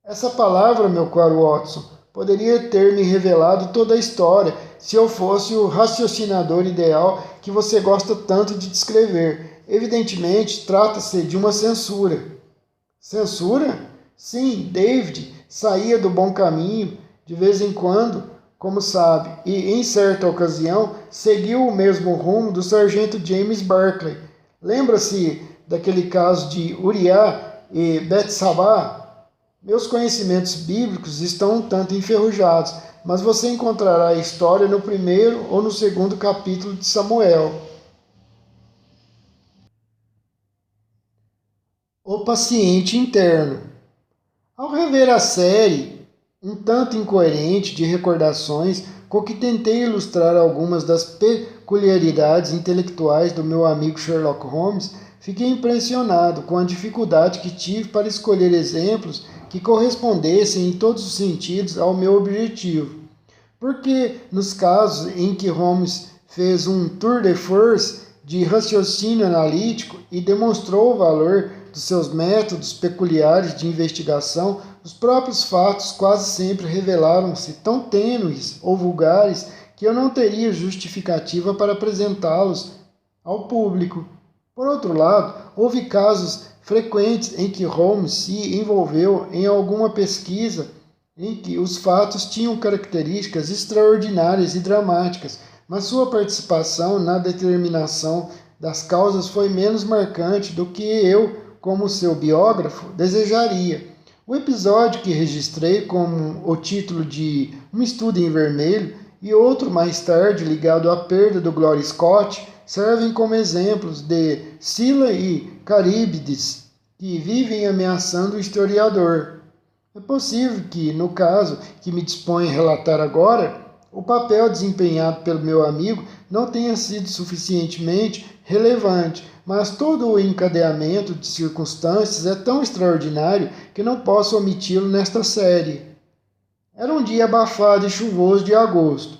Essa palavra, meu caro Watson, poderia ter me revelado toda a história se eu fosse o raciocinador ideal que você gosta tanto de descrever. Evidentemente, trata-se de uma censura. Censura? Sim, David saía do bom caminho de vez em quando, como sabe, e em certa ocasião seguiu o mesmo rumo do sargento James Barclay. Lembra-se daquele caso de Uriah e Betsabá? Meus conhecimentos bíblicos estão um tanto enferrujados, mas você encontrará a história no primeiro ou no segundo capítulo de Samuel. O paciente interno. Ao rever a série, um tanto incoerente de recordações com que tentei ilustrar algumas das peculiaridades intelectuais do meu amigo Sherlock Holmes, fiquei impressionado com a dificuldade que tive para escolher exemplos que correspondessem em todos os sentidos ao meu objetivo. Porque nos casos em que Holmes fez um tour de force de raciocínio analítico e demonstrou o valor dos seus métodos peculiares de investigação, os próprios fatos quase sempre revelaram-se tão tênues ou vulgares que eu não teria justificativa para apresentá-los ao público. Por outro lado, houve casos frequentes em que Holmes se envolveu em alguma pesquisa em que os fatos tinham características extraordinárias e dramáticas, mas sua participação na determinação das causas foi menos marcante do que eu, como seu biógrafo, desejaria. O episódio que registrei como o título de Um Estudo em Vermelho e outro mais tarde ligado à perda do Glory Scott servem como exemplos de Scylla e Caríbides que vivem ameaçando o historiador. É possível que, no caso que me disponho a relatar agora, o papel desempenhado pelo meu amigo não tenha sido suficientemente relevante, mas todo o encadeamento de circunstâncias é tão extraordinário que não posso omiti-lo nesta série. Era um dia abafado e chuvoso de agosto.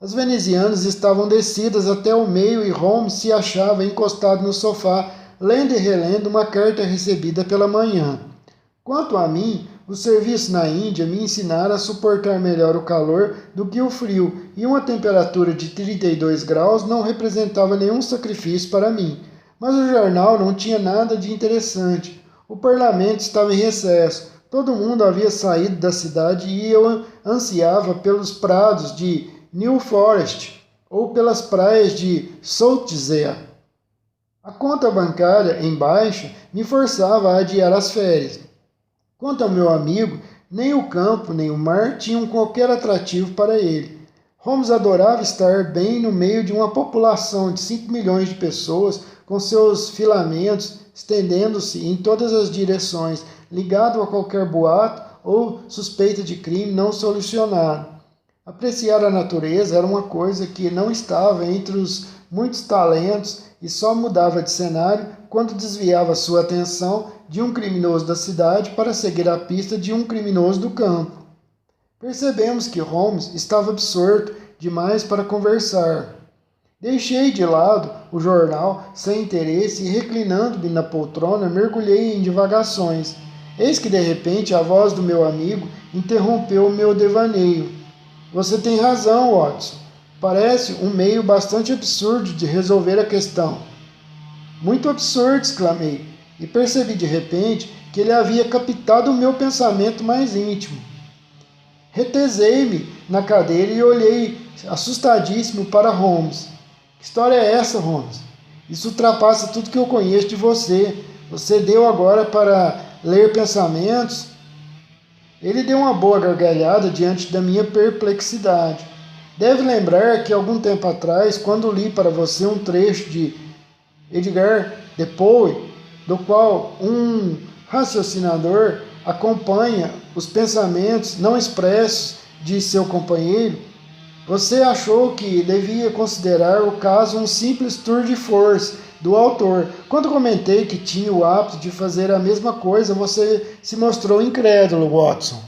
As venezianas estavam descidas até o meio e Holmes se achava encostado no sofá, lendo e relendo uma carta recebida pela manhã. Quanto a mim, o serviço na Índia me ensinara a suportar melhor o calor do que o frio, e uma temperatura de 32 graus não representava nenhum sacrifício para mim. Mas o jornal não tinha nada de interessante. O parlamento estava em recesso. Todo mundo havia saído da cidade e eu ansiava pelos prados de New Forest ou pelas praias de Southsea. A conta bancária em baixa me forçava a adiar as férias. Quanto ao meu amigo, nem o campo nem o mar tinham qualquer atrativo para ele. Holmes adorava estar bem no meio de uma população de 5 milhões de pessoas, com seus filamentos estendendo-se em todas as direções, ligado a qualquer boato ou suspeita de crime não solucionado. Apreciar a natureza era uma coisa que não estava entre os muitos talentos e só mudava de cenário quando desviava sua atenção de um criminoso da cidade para seguir a pista de um criminoso do campo. Percebemos que Holmes estava absorto demais para conversar. Deixei de lado o jornal sem interesse e, reclinando-me na poltrona, mergulhei em divagações. Eis que, de repente, a voz do meu amigo interrompeu o meu devaneio. Você tem razão, Watson. Parece um meio bastante absurdo de resolver a questão. Muito absurdo, exclamei, e percebi de repente que ele havia captado o meu pensamento mais íntimo. Retesei-me na cadeira e olhei assustadíssimo para Holmes. Que história é essa, Holmes? Isso ultrapassa tudo que eu conheço de você. Você deu agora para ler pensamentos? Ele deu uma boa gargalhada diante da minha perplexidade. Deve lembrar que algum tempo atrás, quando li para você um trecho de Edgar Poe, do qual um raciocinador acompanha os pensamentos não expressos de seu companheiro, você achou que devia considerar o caso um simples tour de force do autor. Quando comentei que tinha o hábito de fazer a mesma coisa, você se mostrou incrédulo, Watson.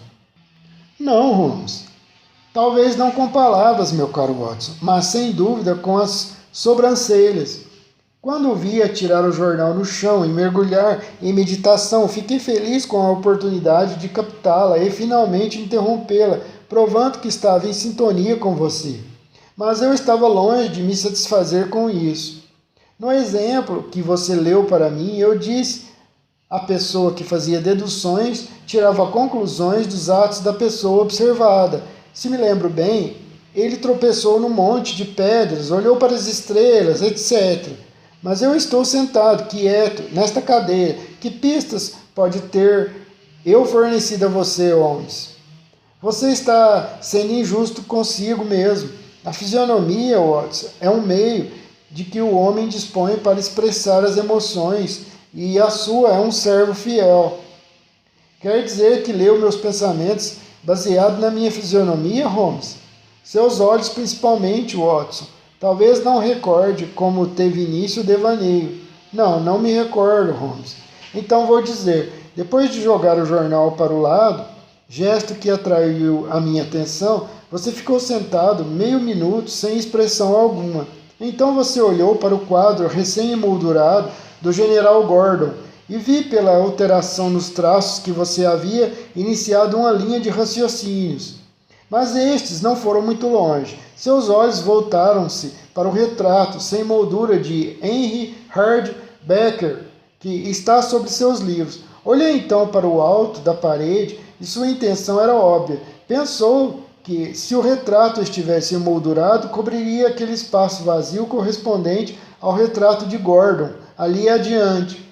Não, Holmes. Talvez não com palavras, meu caro Watson, mas sem dúvida com as sobrancelhas. Quando o vi atirar o jornal no chão e mergulhar em meditação, fiquei feliz com a oportunidade de captá-la e finalmente interrompê-la, provando que estava em sintonia com você. Mas eu estava longe de me satisfazer com isso. No exemplo que você leu para mim, eu disse a pessoa que fazia deduções tirava conclusões dos atos da pessoa observada. Se me lembro bem, ele tropeçou num monte de pedras, olhou para as estrelas, etc. Mas eu estou sentado, quieto, nesta cadeira. Que pistas pode ter eu fornecido a você, Holmes? Você está sendo injusto consigo mesmo. A fisionomia, Watson, é um meio de que o homem dispõe para expressar as emoções, e a sua é um servo fiel. Quer dizer que leu meus pensamentos baseado na minha fisionomia, Holmes? Seus olhos principalmente, Watson. Talvez não recorde como teve início o devaneio. Não me recordo, Holmes. Então vou dizer, depois de jogar o jornal para o lado, gesto que atraiu a minha atenção, você ficou sentado meio minuto sem expressão alguma. Então você olhou para o quadro recém-emoldurado do General Gordon e vi pela alteração nos traços que você havia iniciado uma linha de raciocínios. Mas estes não foram muito longe. Seus olhos voltaram-se para o retrato sem moldura de Henry Hard Becker, que está sobre seus livros. Olhei então para o alto da parede e sua intenção era óbvia. Pensou que, se o retrato estivesse emoldurado, cobriria aquele espaço vazio correspondente ao retrato de Gordon, ali adiante.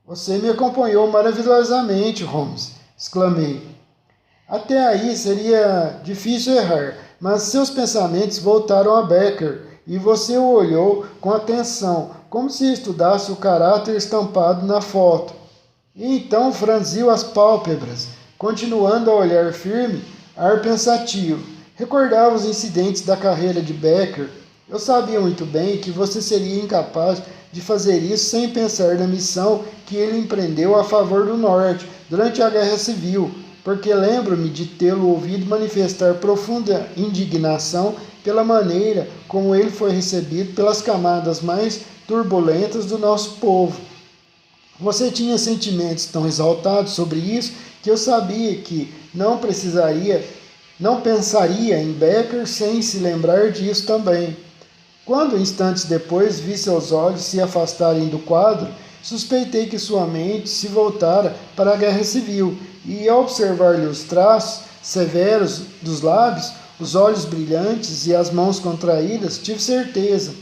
Você me acompanhou maravilhosamente, Holmes, exclamei. Até aí seria difícil errar, mas seus pensamentos voltaram a Becker e você o olhou com atenção, como se estudasse o caráter estampado na foto. E então franziu as pálpebras, continuando a olhar firme, ar pensativo. Recordava os incidentes da carreira de Becker. Eu sabia muito bem que você seria incapaz de fazer isso sem pensar na missão que ele empreendeu a favor do Norte durante a Guerra Civil, porque lembro-me de tê-lo ouvido manifestar profunda indignação pela maneira como ele foi recebido pelas camadas mais turbulentas do nosso povo. Você tinha sentimentos tão exaltados sobre isso que eu sabia que não pensaria em Becker sem se lembrar disso também. Quando, instantes depois, vi seus olhos se afastarem do quadro, suspeitei que sua mente se voltara para a guerra civil, e ao observar-lhe os traços severos dos lábios, os olhos brilhantes e as mãos contraídas, tive certeza.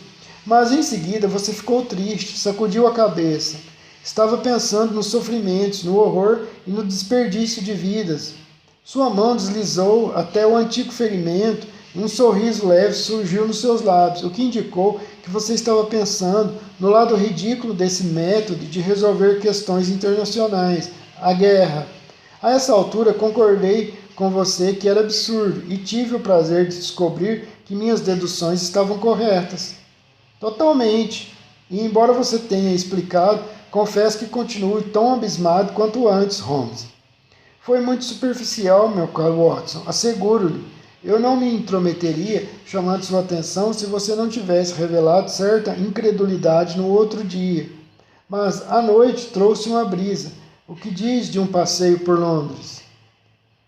Mas em seguida você ficou triste, sacudiu a cabeça. Estava pensando nos sofrimentos, no horror e no desperdício de vidas. Sua mão deslizou até o antigo ferimento e um sorriso leve surgiu nos seus lábios, o que indicou que você estava pensando no lado ridículo desse método de resolver questões internacionais, a guerra. A essa altura concordei com você que era absurdo e tive o prazer de descobrir que minhas deduções estavam corretas. Totalmente. E embora você tenha explicado, confesso que continuo tão abismado quanto antes, Holmes. Foi muito superficial, meu caro Watson, asseguro-lhe. Eu não me intrometeria chamando sua atenção se você não tivesse revelado certa incredulidade no outro dia. Mas a noite trouxe uma brisa. O que diz de um passeio por Londres?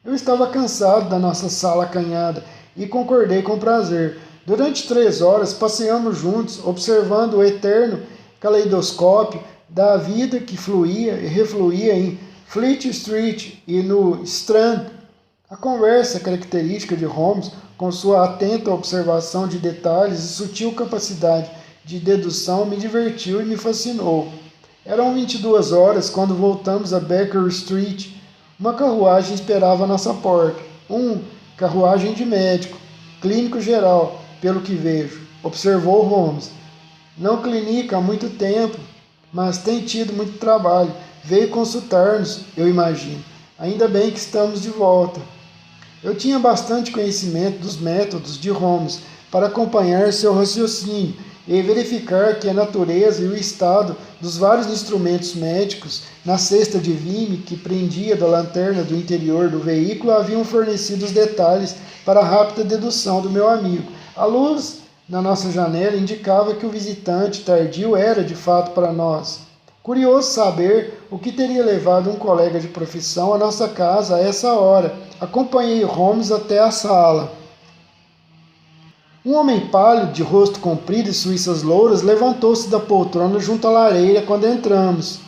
Eu estava cansado da nossa sala acanhada e concordei com prazer. Durante 3 horas passeamos juntos, observando o eterno caleidoscópio da vida que fluía e refluía em Fleet Street e no Strand. A conversa característica de Holmes, com sua atenta observação de detalhes e sutil capacidade de dedução, me divertiu e me fascinou. Eram 22 horas quando voltamos a Baker Street. Uma carruagem esperava à nossa porta. Carruagem de médico, clínico geral, pelo que vejo, observou Holmes. Não clinica há muito tempo, mas tem tido muito trabalho. Veio consultar-nos, eu imagino. Ainda bem que estamos de volta. Eu tinha bastante conhecimento dos métodos de Holmes para acompanhar seu raciocínio e verificar que a natureza e o estado dos vários instrumentos médicos na cesta de vime que prendia da lanterna do interior do veículo haviam fornecido os detalhes para a rápida dedução do meu amigo. À luz na nossa janela indicava que o visitante tardio era de fato para nós. Curioso saber o que teria levado um colega de profissão à nossa casa a essa hora. Acompanhei Holmes até a sala. Um homem pálido, de rosto comprido e suíças louras, levantou-se da poltrona junto à lareira quando entramos.